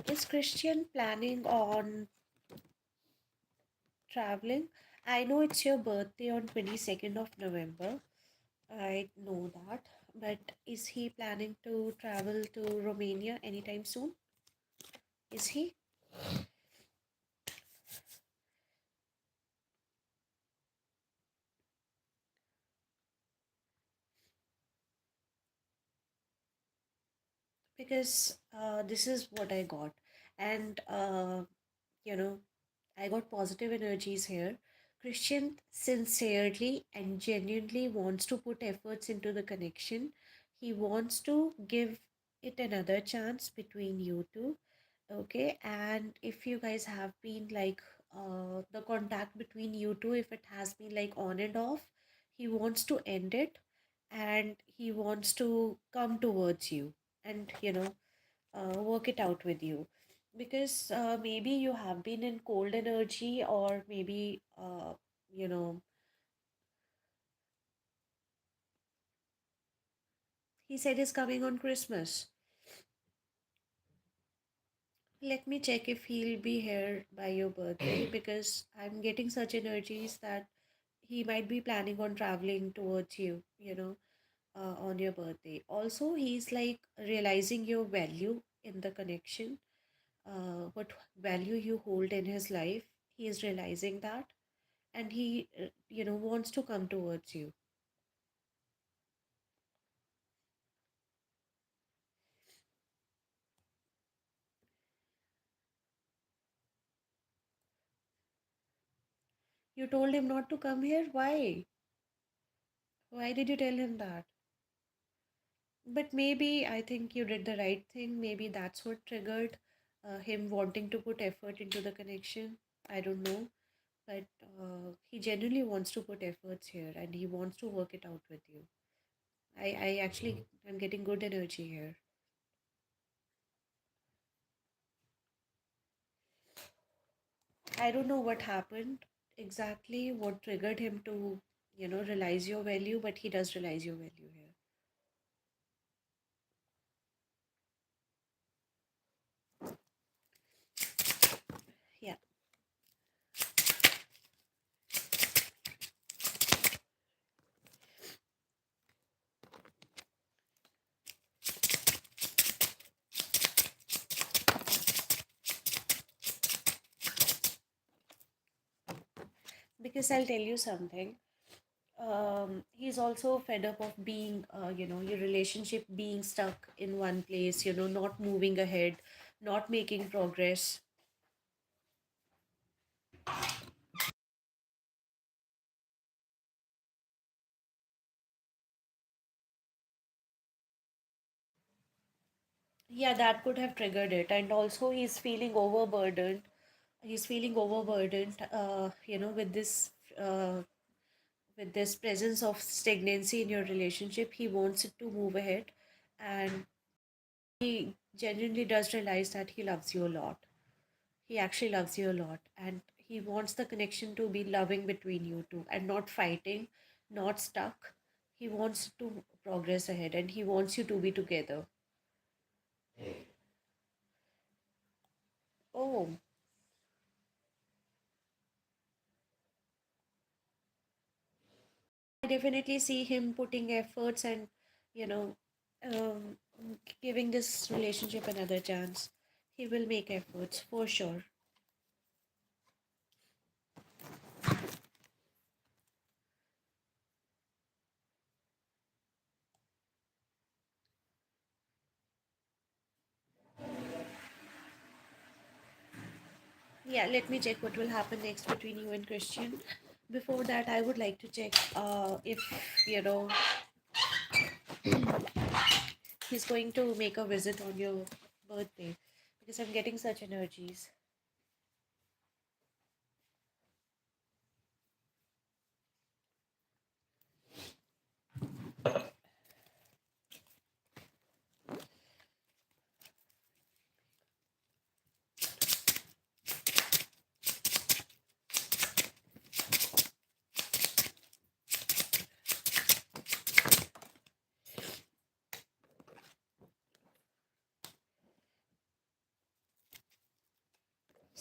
Is Christian planning on traveling? I know it's your birthday on 22nd of November. I know that. But is he planning to travel to Romania anytime soon? Is he? Because this is what I got. And, you know, I got positive energies here. Christian sincerely and genuinely wants to put efforts into the connection. He wants to give it another chance between you two. Okay. And if you guys have been like the contact between you two, if it has been like on and off, he wants to end it and he wants to come towards you and, work it out with you because maybe you have been in cold energy or maybe you know he said he's coming on Christmas. Let me check if he'll be here by your birthday because I'm getting such energies that he might be planning on traveling towards you, on your birthday. Also, he's like realizing your value in the connection, what value you hold in his life. He is realizing that and he wants to come towards you. You told him not to come here. Why did you tell him that? But maybe I think you did the right thing. Maybe that's what triggered him wanting to put effort into the connection. I don't know, but he genuinely wants to put efforts here and he wants to work it out with you. I actually I'm getting good energy here. I don't know what happened exactly, what triggered him to, realize your value, but he does realize your value here. Yeah, because I'll tell you something. He's also fed up of being, your relationship being stuck in one place, not moving ahead, not making progress. Yeah, that could have triggered it. And also, he's feeling overburdened. He's feeling overburdened, with this with this presence of stagnancy in your relationship, he wants it to move ahead, and he genuinely does realize that he loves you a lot. He actually loves you a lot, and he wants the connection to be loving between you two and not fighting, not stuck. He wants to progress ahead and he wants you to be together. Oh, I definitely see him putting efforts and, you know, um, giving this relationship another chance. He will make efforts for sure. Yeah, let me check what will happen next between you and Christian. Before that, I would like to check if, you know, he's going to make a visit on your birthday because I'm getting such energies.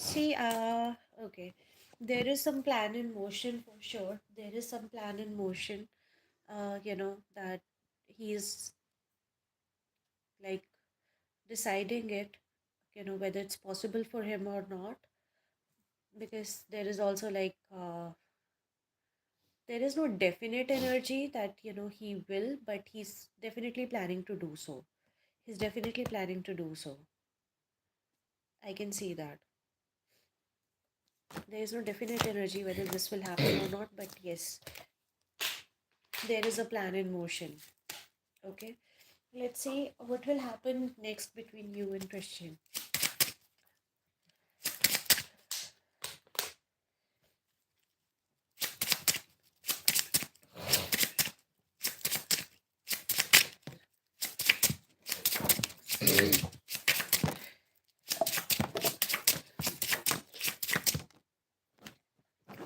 See, okay, there is some plan in motion for sure. There is some plan in motion, that he's like deciding it, whether it's possible for him or not, because there is also there is no definite energy that, he will, but he's definitely planning to do so. He's definitely planning to do so. I can see that. There is no definite energy whether this will happen or not, but yes, there is a plan in motion. Okay, let's see what will happen next between you and Christian.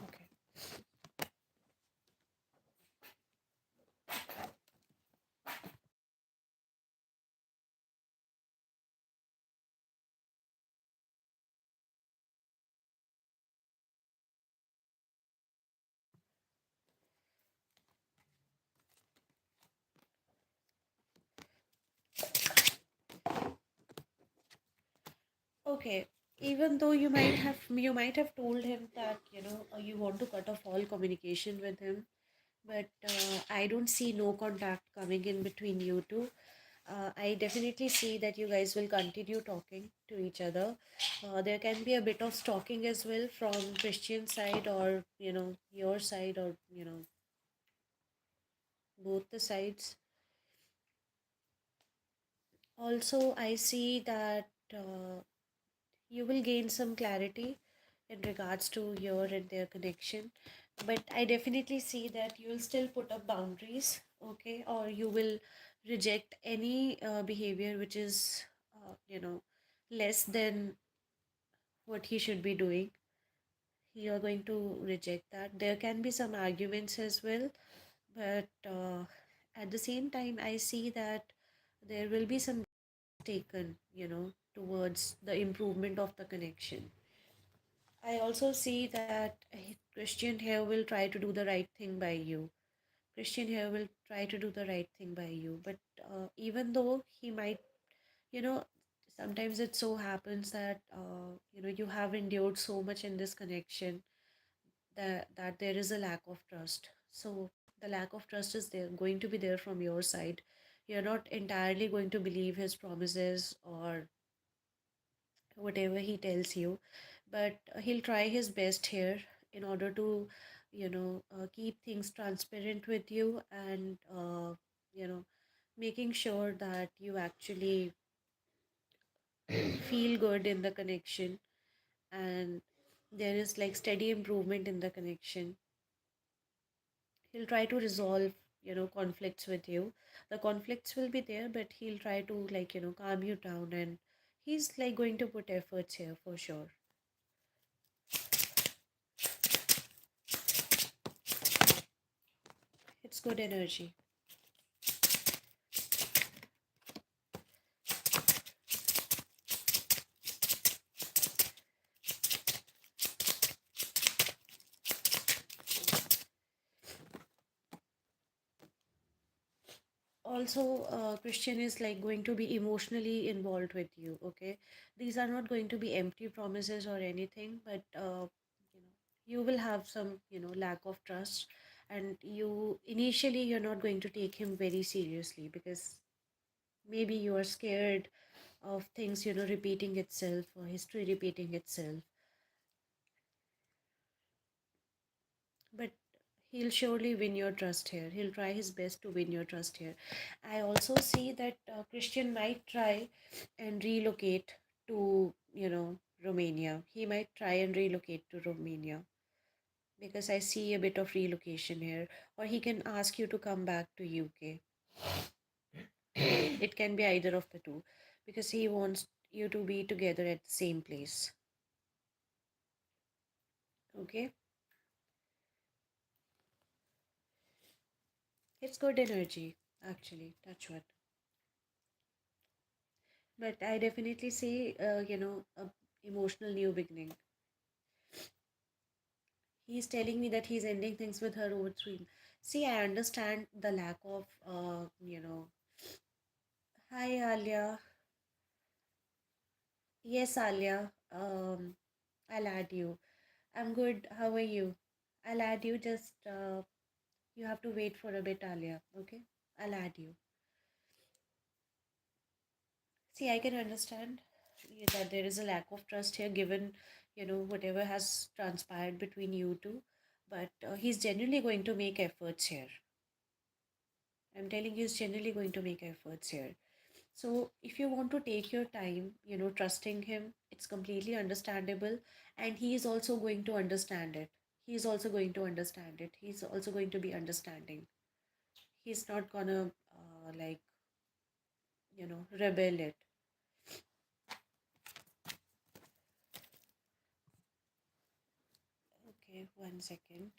Okay. Okay. Even though you might have told him that, you want to cut off all communication with him, but I don't see no contact coming in between you two. I definitely see that you guys will continue talking to each other. There can be a bit of stalking as well from Christian side, or your side, or both the sides. Also, I see that you will gain some clarity in regards to your and their connection, but I definitely see that you will still put up boundaries, okay, or you will reject any behavior which is less than what he should be doing. You are going to reject that. There can be some arguments as well, but at the same time I see that there will be some taken, towards the improvement of the connection. I also see that Christian here will try to do the right thing by you. Christian here will try to do the right thing by you. But even though he might, you know, sometimes it so happens that, you have endured so much in this connection that there is a lack of trust. So the lack of trust is there, going to be there from your side. You're not entirely going to believe his promises or whatever he tells you, but he'll try his best here in order to keep things transparent with you, and you know making sure that you actually feel good in the connection, and there is like steady improvement in the connection. He'll try to resolve, conflicts with you. The conflicts will be there, but he'll try to, like, calm you down, and he's like going to put efforts here for sure. It's good energy. Also, Christian is like going to be emotionally involved with you. Okay, these are not going to be empty promises or anything, but you will have some lack of trust, and you initially you're not going to take him very seriously because maybe you are scared of things repeating itself or history repeating itself. But he'll surely win your trust here. He'll try his best to win your trust here. I also see that Christian might try and relocate to, Romania. He might try and relocate to Romania because I see a bit of relocation here. Or he can ask you to come back to UK. It can be either of the two because he wants you to be together at the same place. Okay? It's good energy, actually. Touch wood. But I definitely see, a emotional new beginning. He's telling me that he's ending things with her over three. See, I understand the lack of, Hi, Alia. Yes, Alia. I'll add you. I'm good. How are you? I'll add you. Just, you have to wait for a bit, Alia. Okay? I'll add you. See, I can understand that there is a lack of trust here, given whatever has transpired between you two. But he's genuinely going to make efforts here. I'm telling you, he's genuinely going to make efforts here. So if you want to take your time, trusting him, it's completely understandable, and he is also going to understand it. He's also going to understand it. He's also going to be understanding. He's not gonna like rebel it. Okay, 1 second.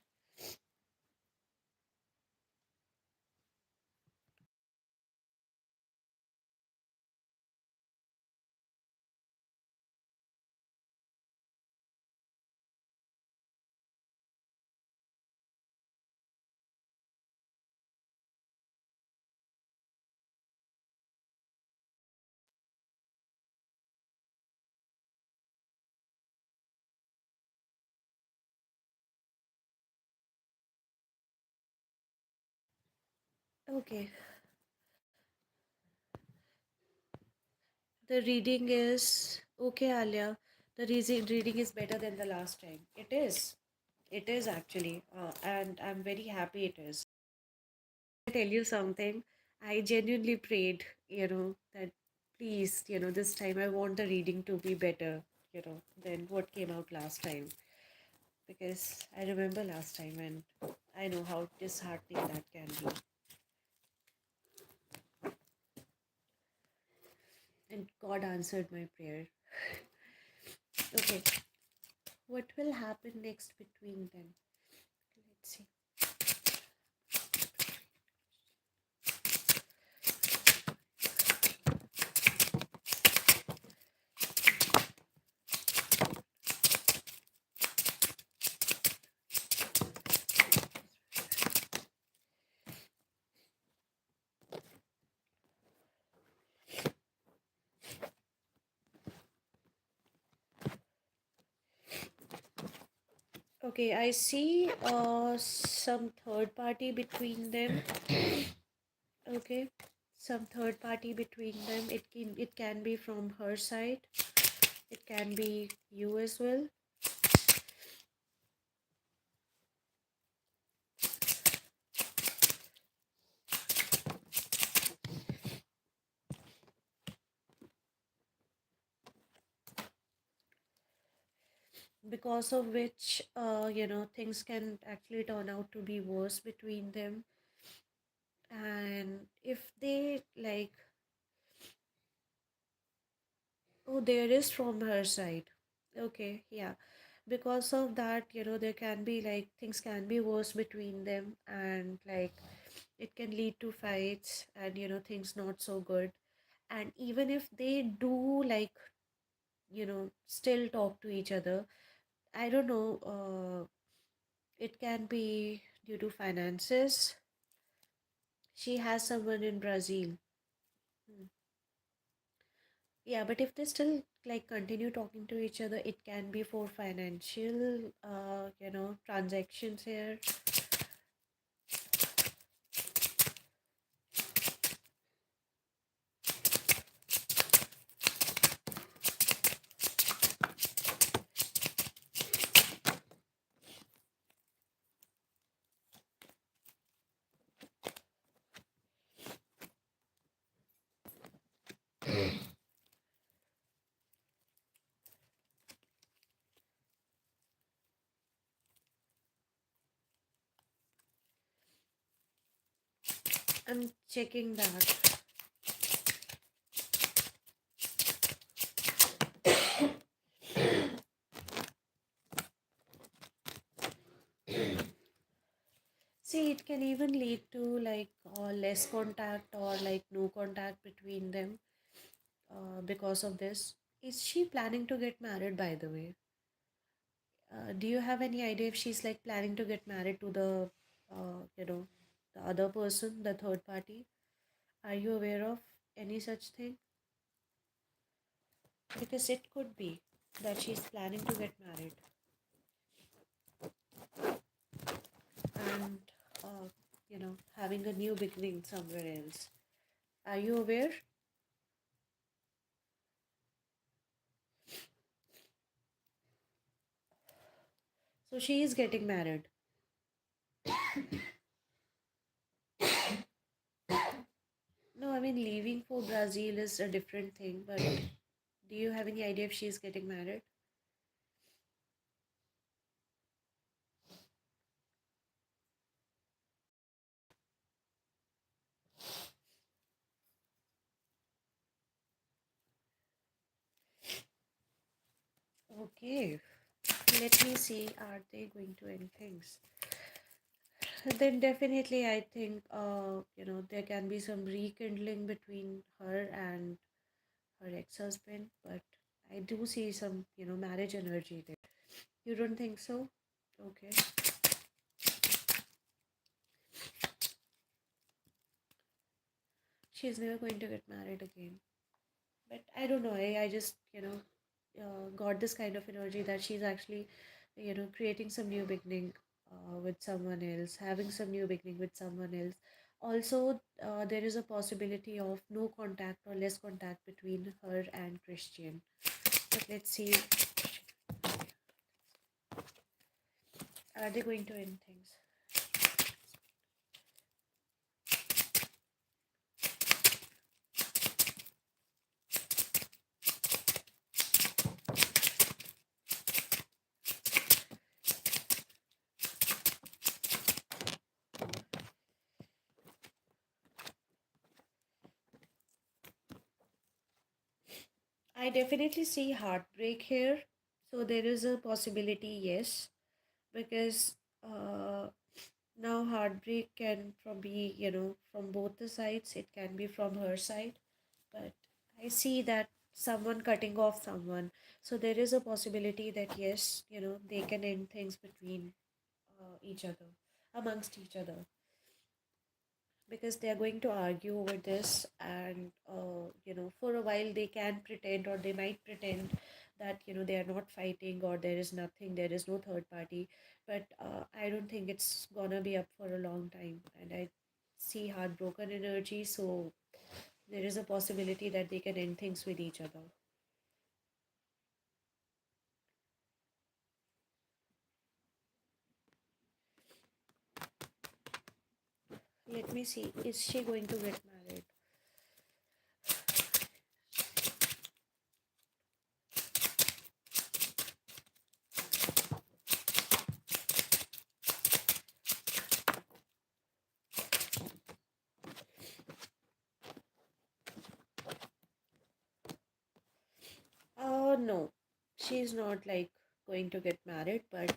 Okay, the reading is okay, Alia. The reading is better than the last time. It is. It is actually, and I'm very happy it is. I tell you something. I genuinely prayed, that please, this time I want the reading to be better, than what came out last time. Because I remember last time and I know how disheartening that can be. And God answered my prayer. Okay, what will happen next between them? Let's see. Okay, I see some third party between them. Okay, some third party between them. It can be from her side. It can be you as well. because of which, things can actually turn out to be worse between them. And if they like, oh, there is from her side. Okay, yeah. Because of that, there can be like things can be worse between them, and like it can lead to fights and things not so good. And even if they do like, still talk to each other, I don't know, it can be due to finances. She has someone in Brazil. Hmm. Yeah, but if they still like continue talking to each other, it can be for financial, transactions here. I'm checking that. See, it can even lead to like less contact or like no contact between them because of this. Is she planning to get married, by the way? Do you have any idea if she's like planning to get married to the other person, the third party? Are you aware of any such thing? Because it could be that she's planning to get married and, having a new beginning somewhere else. Are you aware? So she is getting married. No, I mean, leaving for Brazil is a different thing, but do you have any idea if she's getting married? Okay, let me see. Are they going to end things? Then definitely, I think there can be some rekindling between her and her ex-husband, but I do see some marriage energy there. You don't think so? Okay. She's never going to get married again. But I don't know. I just got this kind of energy that she's actually creating some new beginning with someone else, having some new beginning with someone else. Also, there is a possibility of no contact or less contact between her and Christian. But let's see, are they going to end things? I definitely see heartbreak here. So there is a possibility, yes, because now heartbreak can from be, from both the sides. It can be from her side, but I see that someone cutting off someone. So there is a possibility that yes, they can end things between each other, amongst each other, because they are going to argue over this. And for a while they can pretend, or they might pretend that they are not fighting, or there is nothing, there is no third party. But I don't think it's gonna be up for a long time, and I see heartbroken energy. So there is a possibility that they can end things with each other. Let me see, is she going to get married? No, she's not like going to get married, but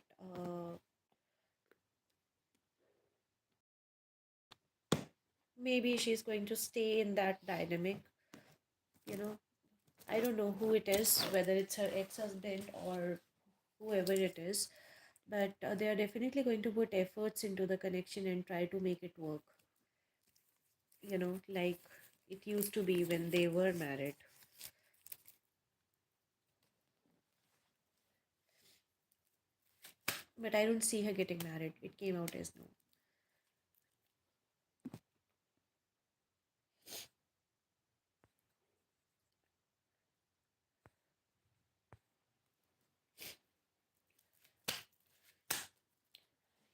maybe she's going to stay in that dynamic. You know, I don't know who it is, whether it's her ex-husband or whoever it is, but they are definitely going to put efforts into the connection and try to make it work. Like it used to be when they were married. But I don't see her getting married. It came out as no.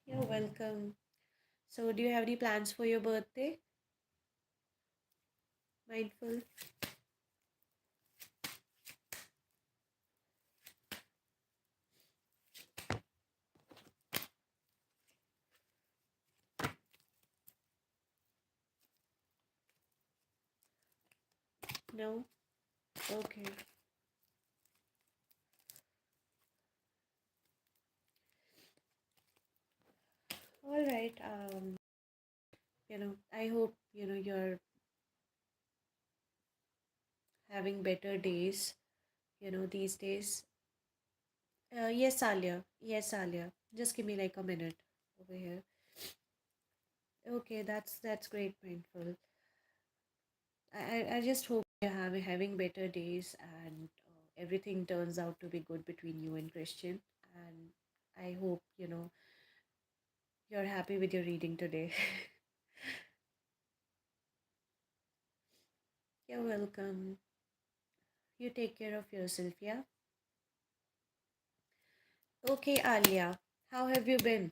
You're welcome. So, do you have any plans for your birthday? Mindful? No? Okay. All right. I hope, you're having better days, these days. Yes, Alia. Yes, Alia. Just give me like a minute over here. Okay, that's great, Mindful. I just hope you're having better days and everything turns out to be good between you and Christian. And I hope, you're happy with your reading today. You're welcome. You take care of yourself, yeah? Okay, Alia. How have you been?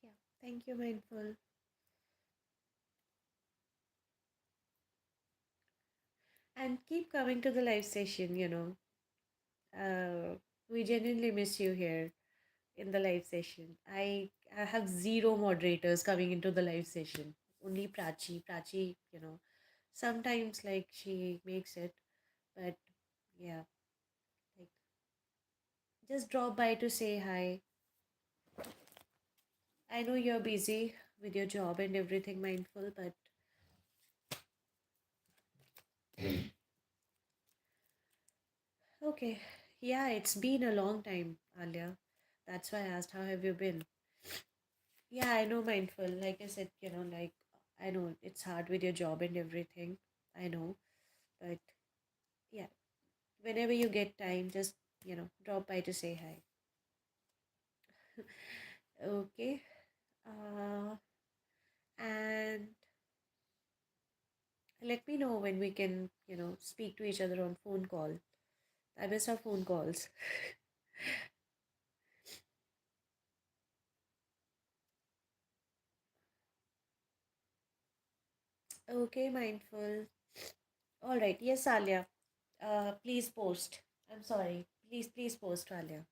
Yeah. Thank you, Mindful. And keep coming to the live session. Uh, we genuinely miss you here in the live session. I have zero moderators coming into the live session. Only Prachi. Prachi, sometimes like she makes it, but yeah, like just drop by to say hi. I know you're busy with your job and everything, Mindful, but okay. Yeah, it's been a long time, Alia. That's why I asked, how have you been? Yeah, I know, Mindful. Like I said, like I know it's hard with your job and everything. I know, but yeah, whenever you get time, just, drop by to say hi. Okay. Uh, and let me know when we can, speak to each other on phone call. I miss our phone calls. Okay, Mindful. All right. Yes, Alia. Please post. I'm sorry. Please post, Alia.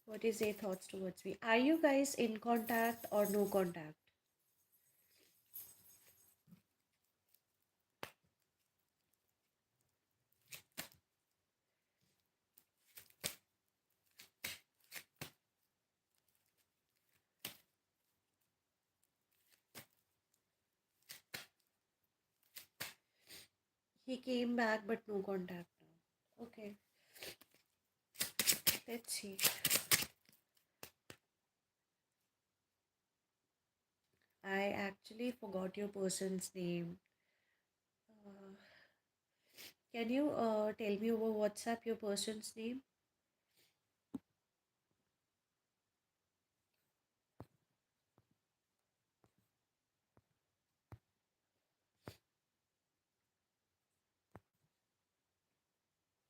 What is your thoughts towards me? Are you guys in contact or no contact? He came back, but no contact now. Okay, let's see. I actually forgot your person's name. Uh, can you tell me over WhatsApp your person's name?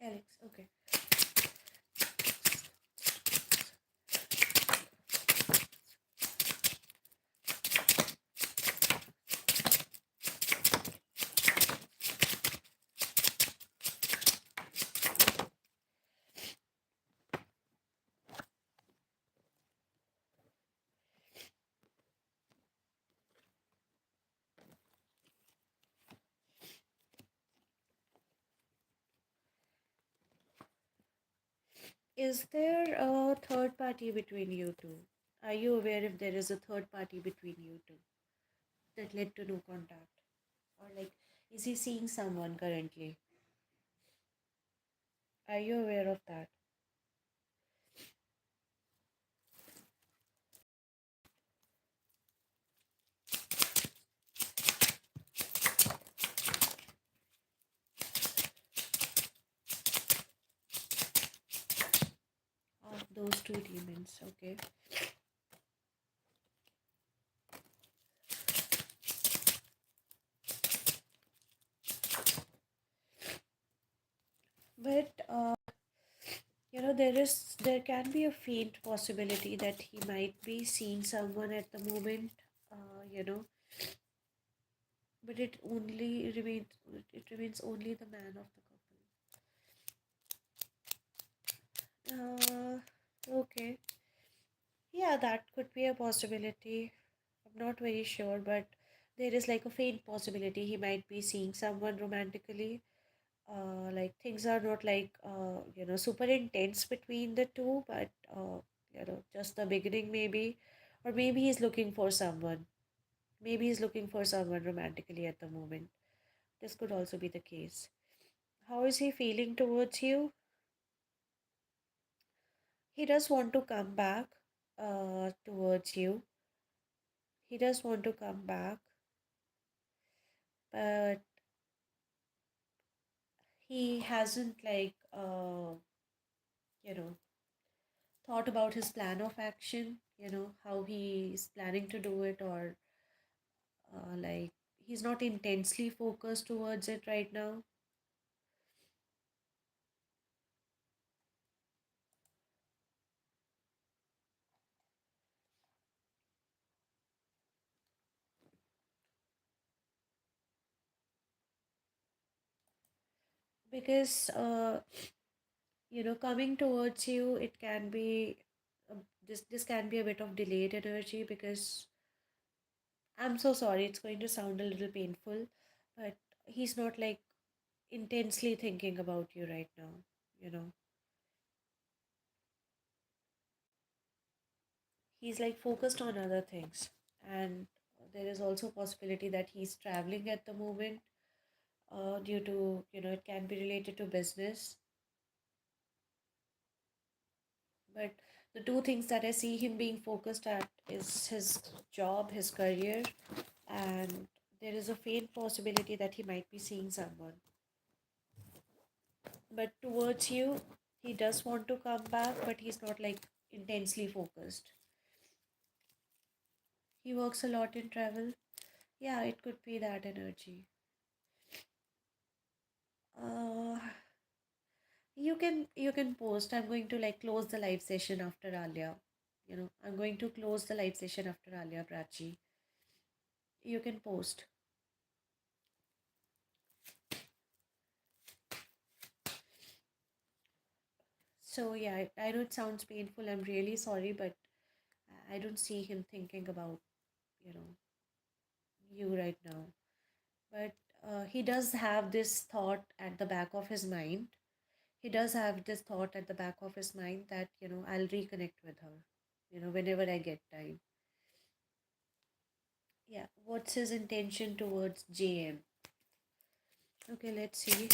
Alex. Okay. Is there a third party between you two? Are you aware if there is a third party between you two that led to no contact? Or like, is he seeing someone currently? Are you aware of that? Of those two demons, okay. But there can be a faint possibility that he might be seeing someone at the moment, you know, but it remains only the man of the couple. Okay. Yeah, that could be a possibility. I'm not very sure, but there is like a faint possibility he might be seeing someone romantically. Like things are not like super intense between the two, but just the beginning maybe, or maybe he's looking for someone. Maybe he's looking for someone romantically at the moment. This could also be the case. How is he feeling towards you? He does want to come back towards you. He does want to come back, but he hasn't you know thought about his plan of action, how he's planning to do it, or like he's not intensely focused towards it right now, because coming towards you, it can be this can be a bit of delayed energy, because I'm so sorry, it's going to sound a little painful, but he's not like intensely thinking about you right now, you know. He's like focused on other things, and there is also possibility that he's traveling at the moment, due to, it can be related to business. But the two things that I see him being focused at is his job, his career, and there is a faint possibility that he might be seeing someone. But towards you, he does want to come back, but he's not like intensely focused. He works a lot in travel. Yeah, it could be that energy. uh you can post. I'm going to like close the live session after Alia. I'm going to close the live session after Alia, Prachi. You can post. So yeah, I know it sounds painful. I'm really sorry, but I don't see him thinking about, you know, you right now. But he does have this thought at the back of his mind. He does have this thought at the back of his mind that, I'll reconnect with her, whenever I get time. Yeah, what's his intention towards JM? Okay, let's see.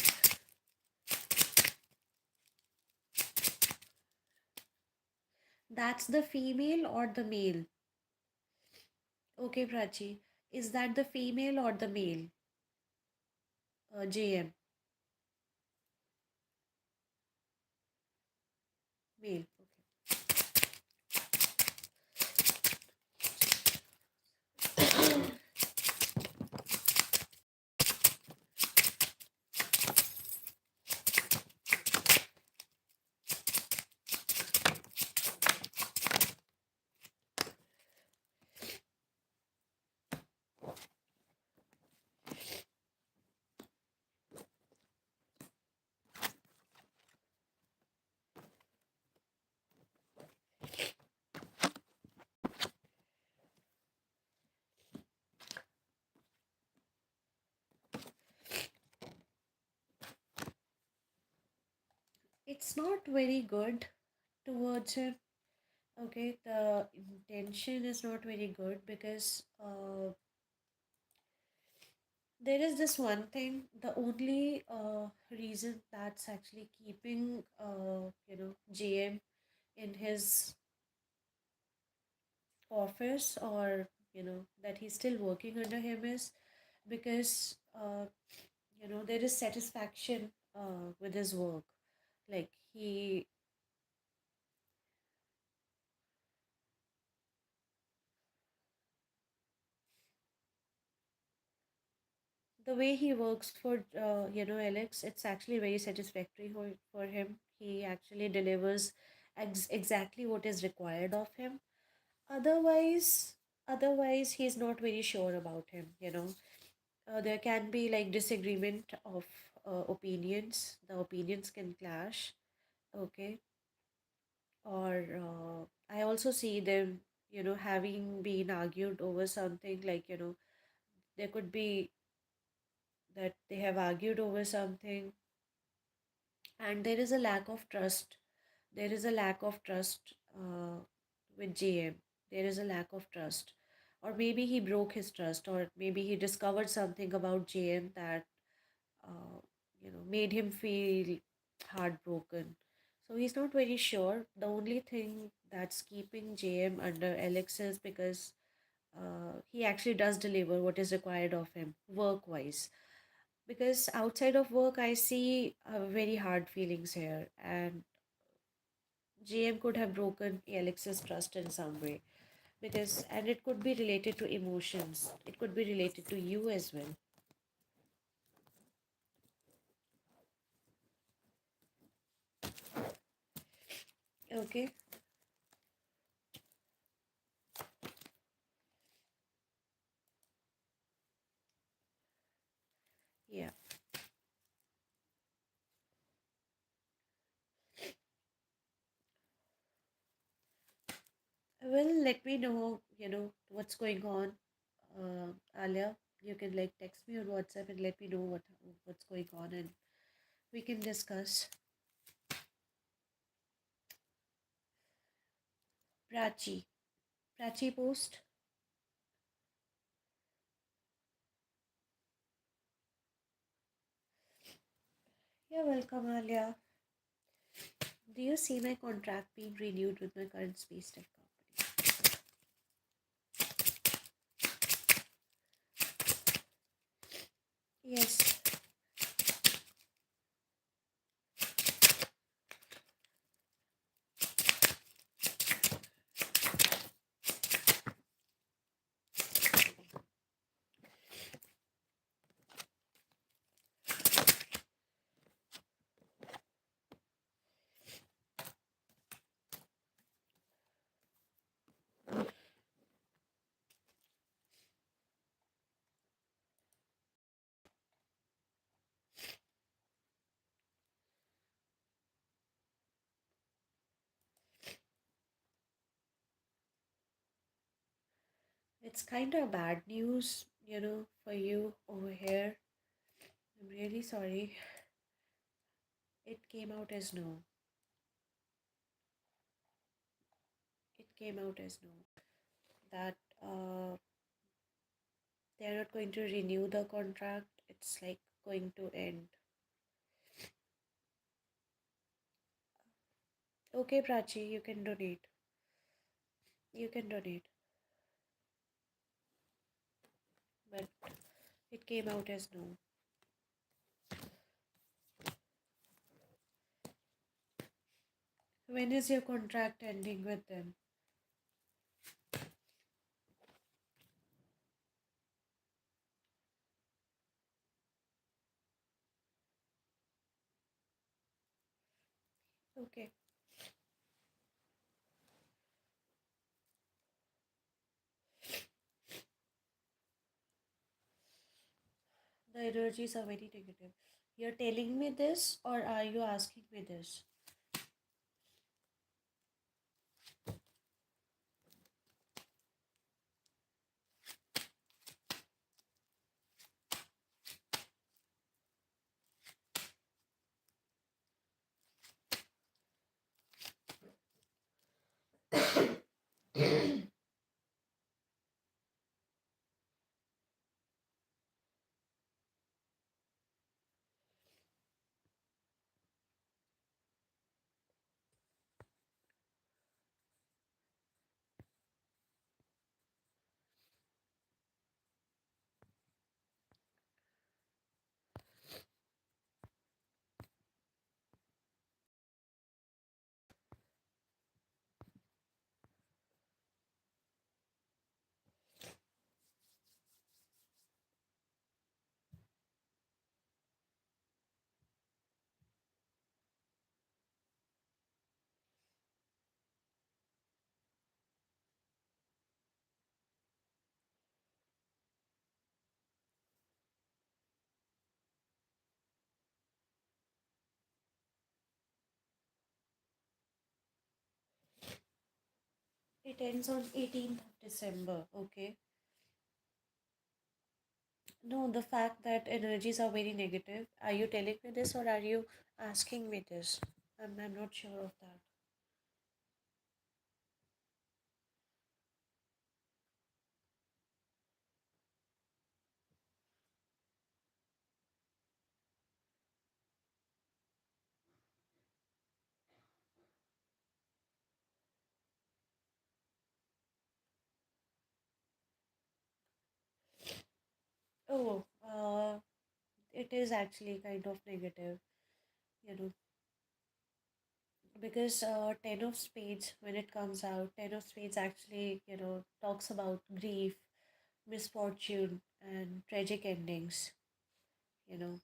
That's the female or the male? Okay, Prachi. Is that the female or the male? JM, male. It's not very good. towards him. Okay, the intention is not very good because there is this one thing. The only reason that's actually keeping JM in his office, or that he's still working under him, is because there is satisfaction with his work. Like the way he works for Alex, it's actually very satisfactory for him. He actually delivers exactly what is required of him. Otherwise, otherwise he's not very sure about him. There can be like disagreement of opinions. The opinions can clash. Okay. Or I also see them having been argued over something, like there could be that they have argued over something, and there is a lack of trust. There is a lack of trust with JM. There is a lack of trust, or maybe he broke his trust, or maybe he discovered something about JM that uh, made him feel heartbroken. So he's not very sure. The only thing that's keeping JM under Alex is because he actually does deliver what is required of him work wise. Because outside of work, I see very hard feelings here, and JM could have broken Alex's trust in some way. Because, and it could be related to emotions, it could be related to you as well. Okay, yeah. Well, let me know, what's going on, Alia. You can like text me on WhatsApp and let me know what's going on, and we can discuss. Prachi. Prachi post. You're welcome, Alia. Do you see my contract being renewed with my current space tech company? Yes. It's kind of bad news, for you over here. I'm really sorry. It came out as no. It came out as no. That they're not going to renew the contract. It's like going to end. Okay, Prachi, you can donate. You can donate. But it came out as no. When is your contract ending with them? Okay. The energies are very negative. You're telling me this, or are you asking me this? It ends on 18th of December. Okay. No, the fact that energies are very negative. Are you telling me this or are you asking me this? I'm not sure of that. Oh, it is actually kind of negative, you know, because 10 of spades, when it comes out, 10 of spades actually, talks about grief, misfortune, and tragic endings, you know.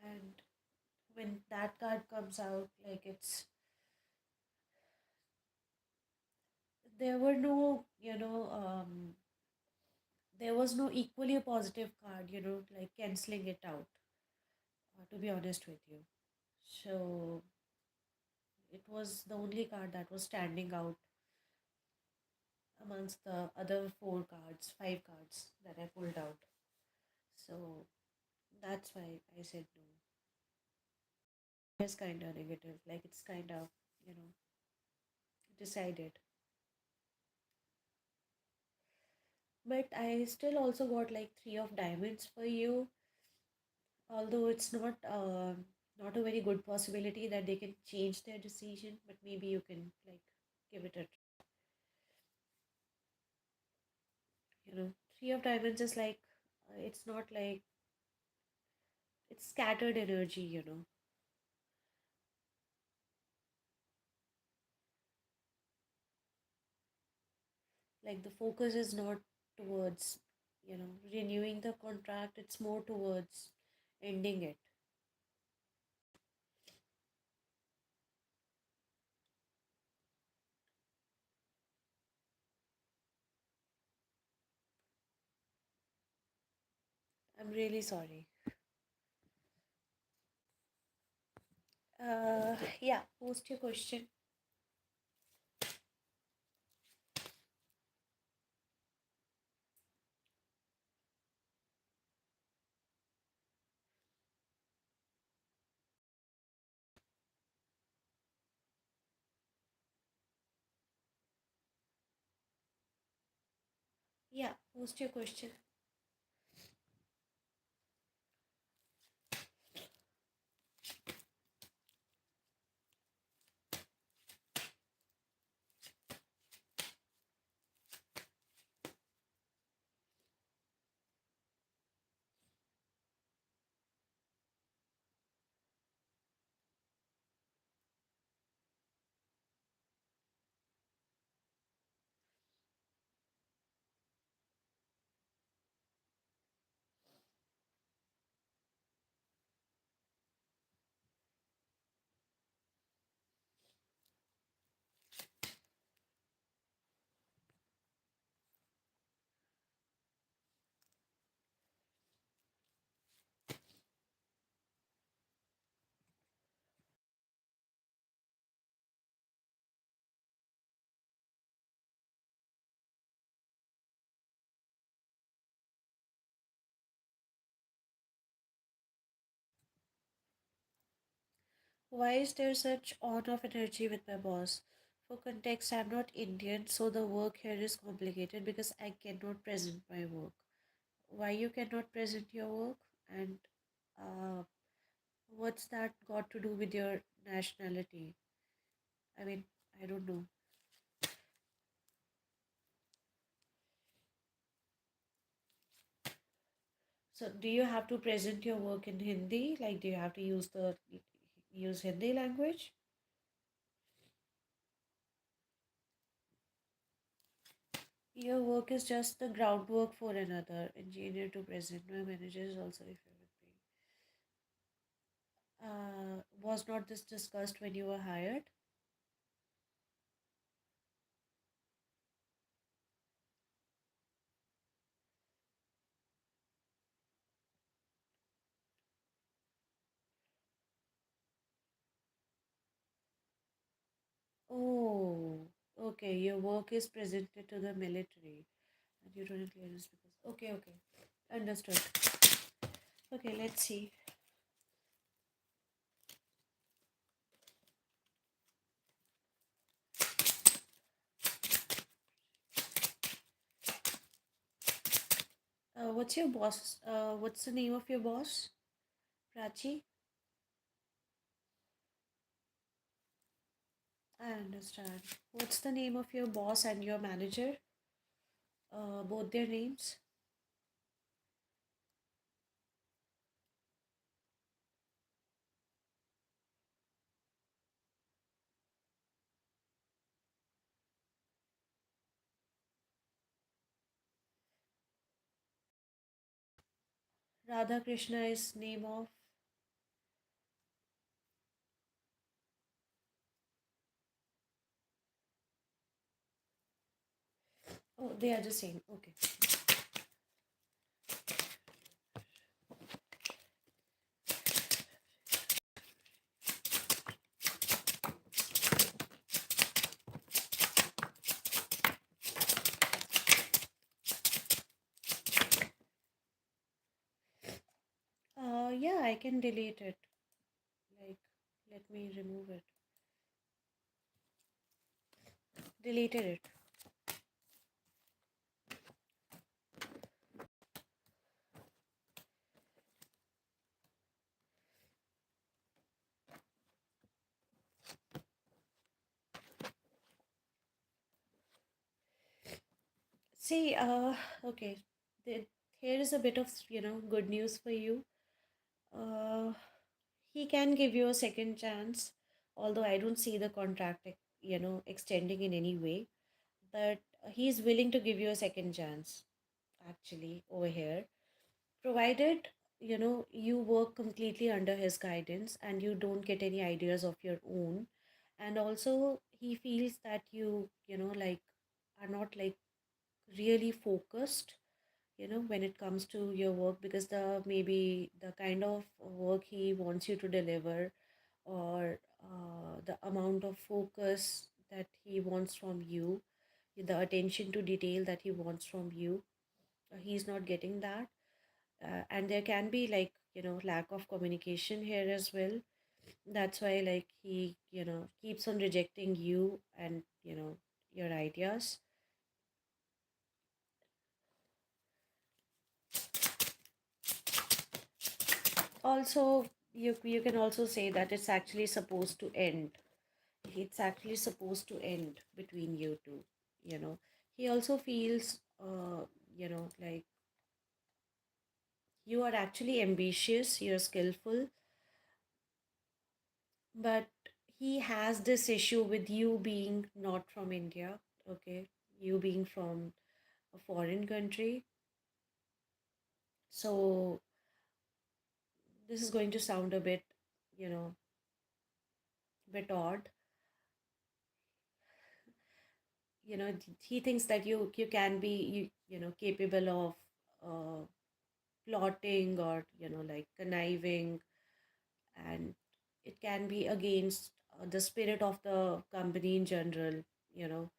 And when that card comes out, like there were no, there was no equally a positive card, like canceling it out, to be honest with you. So it was the only card that was standing out amongst the other four cards, five cards that I pulled out. So that's why I said no. It's kind of negative, like it's kind of, you know, decided. But I still also got like three of diamonds for you, although it's not a very good possibility that they can change their decision, but maybe you can like give it a three of diamonds is like it's not like it's scattered energy, like the focus is not towards renewing the contract, it's more towards ending it. I'm really sorry. Yeah, post your question. Yeah, post your question. Why is there such on off energy with my boss? For context, I'm not Indian, so the work here is complicated because I cannot present my work. Why you cannot present your work? And uh, what's that got to do with your nationality? I mean, I don't know. So, do you have to present your work in Hindi? Like, do you have to use Hindi language? Your work is just the groundwork for another engineer to present. My manager is also if you're with me. Was not this discussed when you were hired? Oh, Okay, your work is presented to the military and you don't clearance because. Okay, okay. Understood. Okay, let's see. What's your boss? What's the name of your boss? Prachi? I understand. What's the name of your boss and your manager? Both their names? Radha Krishna is name of. Oh, they are the same. Okay. Yeah, I can delete it. Like, let me remove it. Deleted it. See, okay. The, here is a bit of, good news for you. Uh, he can give you a second chance, although I don't see the contract, extending in any way. But he's willing to give you a second chance, actually, over here, provided, you work completely under his guidance and you don't get any ideas of your own. And also, he feels that like, are not like really focused when it comes to your work, because the maybe the kind of work he wants you to deliver, or the amount of focus that he wants from you, the attention to detail that he wants from you, he's not getting that. And there can be, like, lack of communication here as well. That's why, like, he keeps on rejecting you and your ideas. Also, you can also say that it's actually supposed to end. It's actually supposed to end between you two. you know he also feels, like, you are actually ambitious, you're skillful, but he has this issue with you being not from India. Okay, you being from a foreign country. So this is going to sound a you know bit odd. He thinks that you can be, capable of uh, plotting, or like conniving, and it can be against the spirit of the company in general. you know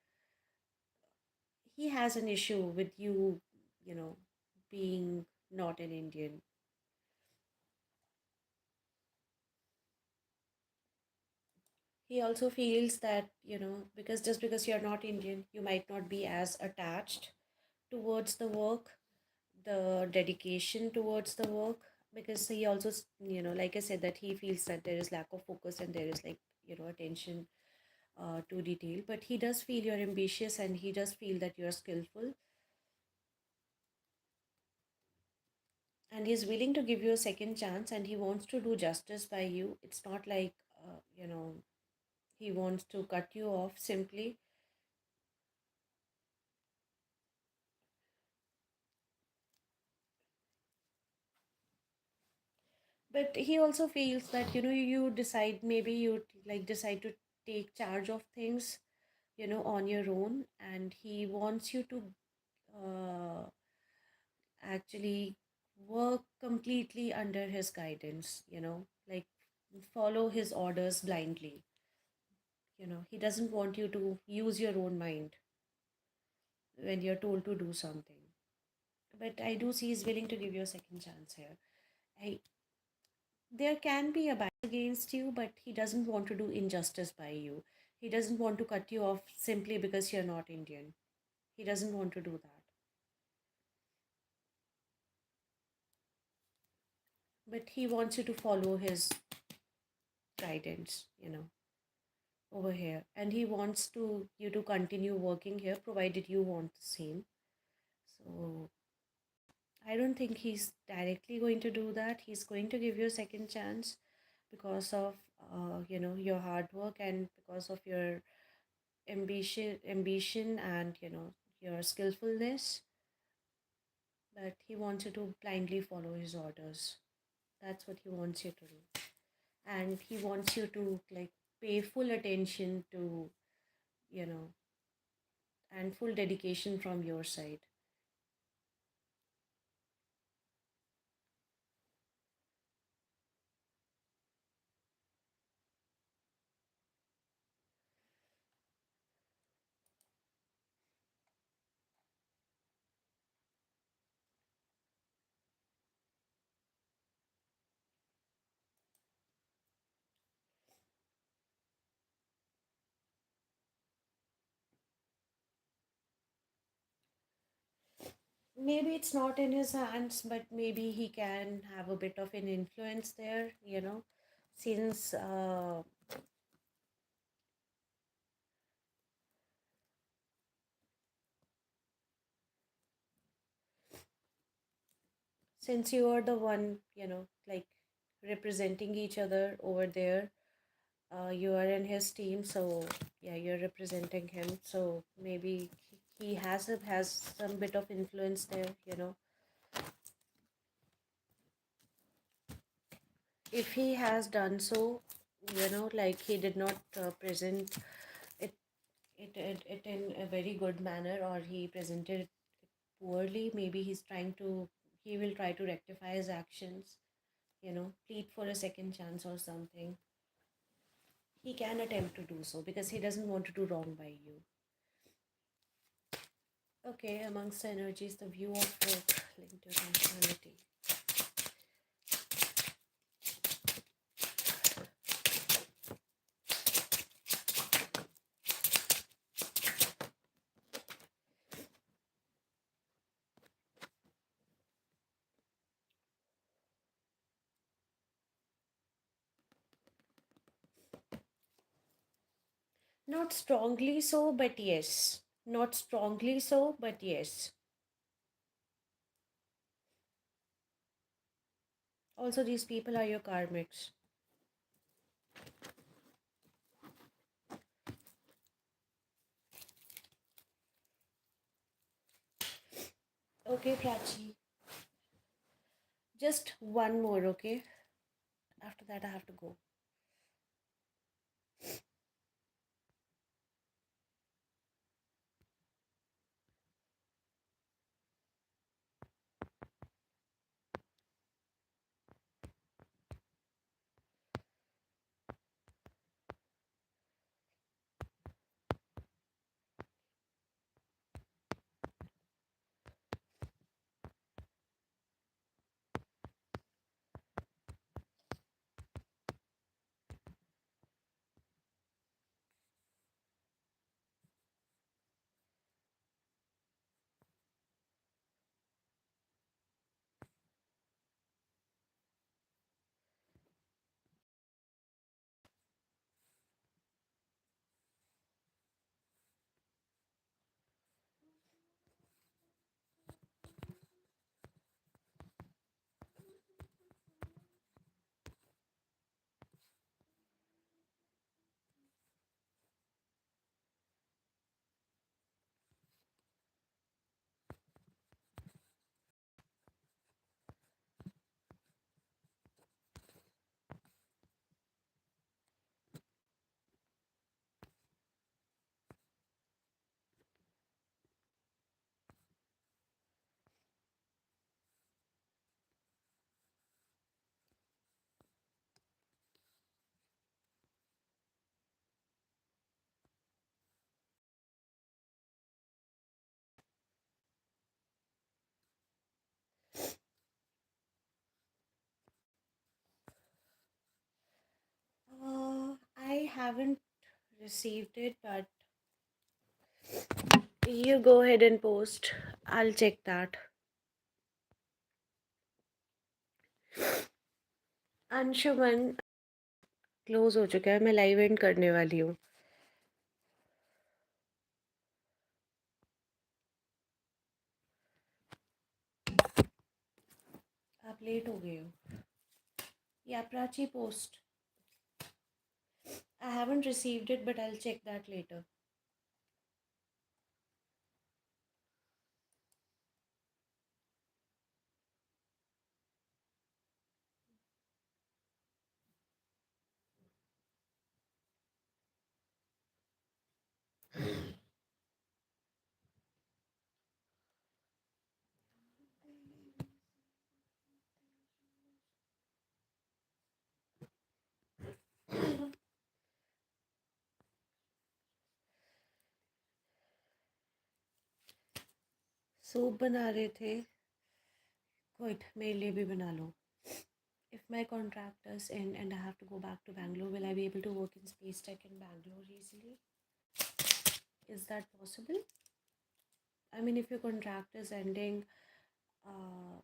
he has an issue with you, you know being not an Indian. He also feels that, because just because you're not Indian, you might not be as attached towards the work, the dedication towards the work, because he also, like I said, that he feels that there is lack of focus and there is, like, attention to detail. But he does feel you're ambitious and he does feel that you're skillful, and he's willing to give you a second chance and he wants to do justice by you. It's not like, he wants to cut you off simply. But he also feels that, you decide, maybe you like decide to take charge of things, on your own, and he wants you to uh, actually work completely under his guidance, like follow his orders blindly. He doesn't want you to use your own mind when you're told to do something. But I do see he's willing to give you a second chance here. I There can be a bias against you, but he doesn't want to do injustice by you. He doesn't want to cut you off simply because you're not Indian. He doesn't want to do that. But he wants you to follow his guidance, over here. And he wants to you to continue working here, provided you want the same. So I don't think he's directly going to do that. He's going to give you a second chance because of your hard work and because of your ambition and your skillfulness. But he wants you to blindly follow his orders. That's what he wants you to do, and he wants you to like pay full attention to you know and full dedication from your side. Maybe it's not in his hands, but maybe he can have a bit of an influence there, since since you are the one, like representing each other over there. You are in his team, so yeah, you're representing him. So maybe he has some bit of influence there. If he has done so, like he did not present it, it in a very good manner, or he presented it poorly, maybe he will try to rectify his actions, plead for a second chance or something. He can attempt to do so because he doesn't want to do wrong by you. Okay, amongst the energies, the view of work linked to nationality. Not strongly so, but yes. Not strongly so, but yes. Also, these people are your karmics. Okay, Prachi. Just one more, okay? After that, I have to go. received it, but you go ahead and post. I'll check that. Anshuman close हो चुका है, मैं live and करने वाली हूँ. आप late हो गए हो. या Prachi post. I haven't received it, but I'll check that later. Soup बना रहे थे. Good, मेरे लिए भी बना लो. If my contractors end and I have to go back to Bangalore, will I be able to work in Space Tech in Bangalore easily? Is that possible? I mean, if your contract is ending, uh,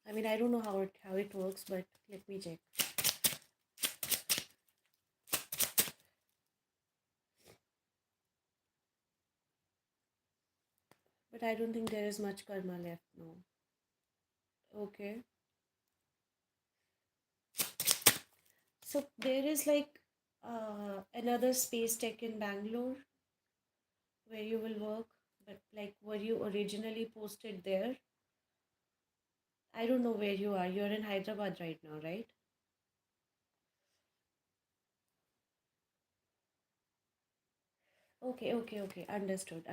I mean, I don't know how it works, but let me check. But I don't think there is much karma left now. Okay. So there is like another Space Tech in Bangalore where you will work, but like were you originally posted there? I don't know where you are. You're in Hyderabad right now, right? Okay. Understood.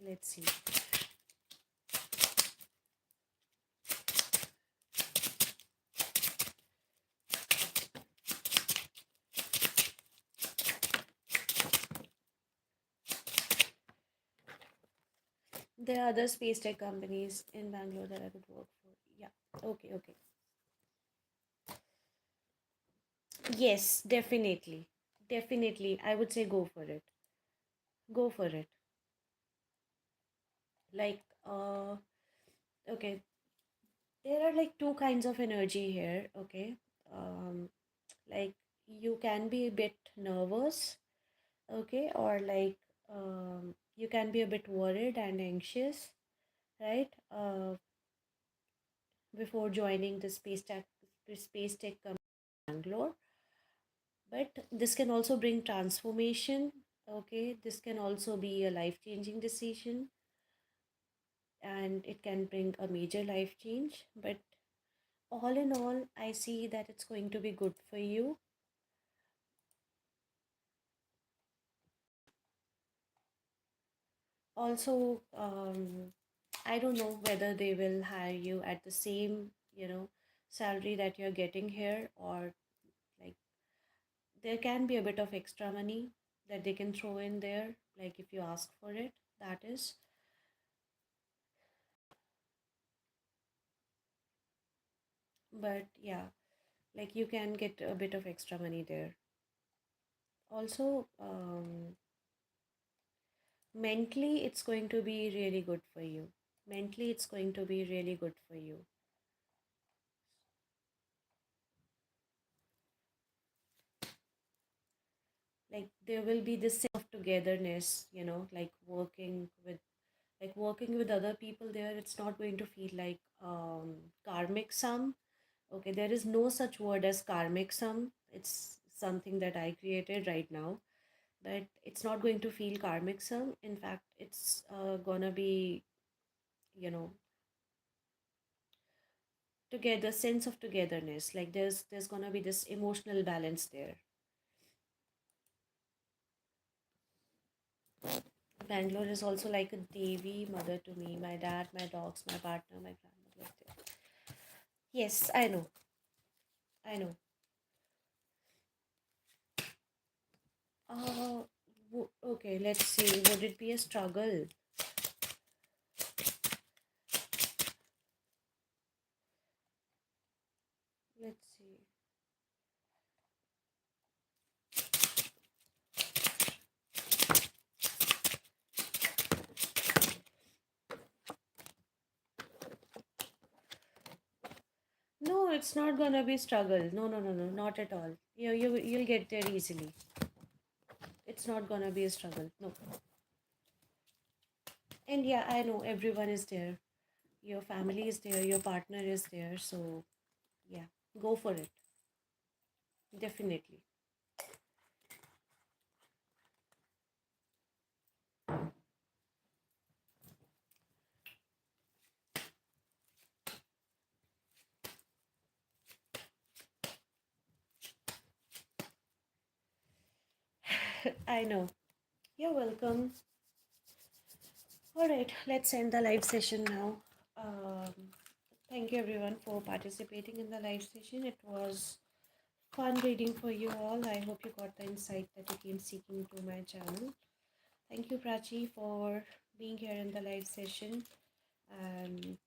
Let's see. There are other space tech companies in Bangalore that I could work for. Yeah. Okay. Yes, definitely. Definitely. I would say go for it. Go for it. Like, okay, there are like two kinds of energy here, okay? Um, like you can be a bit nervous, okay, or like you can be a bit worried and anxious, right? Before joining the space tech company in Bangalore, but this can also bring transformation, okay? This can also be a life changing decision, and it can bring a major life change. But all in all, I see that it's going to be good for you. Also, I don't know whether they will hire you at the same, salary that you're getting here, or like there can be a bit of extra money that they can throw in there, like if you ask for it, that is. But yeah, like you can get a bit of extra money there. Also, mentally, it's going to be really good for you. Mentally, it's going to be really good for you. Like there will be this sense of togetherness, like working with other people there. It's not going to feel like karmic sum. Okay, there is no such word as karmic sum. It's something that I created right now, but it's not going to feel karmic sum. In fact, it's gonna be, you know together, sense of togetherness. Like there's gonna be this emotional balance there. Bangalore is also like a devi mother to me. My dad, my dogs, my partner, my grandmother live there. Yes, I know. uh okay, let's see, would it be a struggle? it's not gonna be struggle. No, no, no, no, not at all. You'll get there easily. It's not gonna be a struggle. No. And yeah, I know everyone is there. Your family is there, your partner is there. So yeah, go for it. Definitely. I know. You're welcome. All right, let's end the live session now. Um, Thank you everyone for participating in the live session. It was fun reading for you all. I hope you got the insight that you came seeking to my channel. Thank you, Prachi, for being here in the live session. And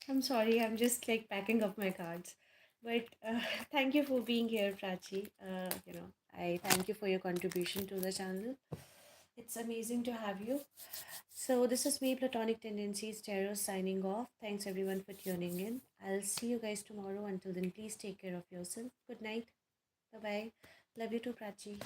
I'm sorry, I'm just like packing up my cards. But thank you for being here, Prachi. I thank you for your contribution to the channel. It's amazing to have you. So this is me, Platonic Tendencies Tarot, signing off. Thanks everyone for tuning in. I'll see you guys tomorrow. Until then, please take care of yourself. Good night. Bye bye. Love you too, Prachi.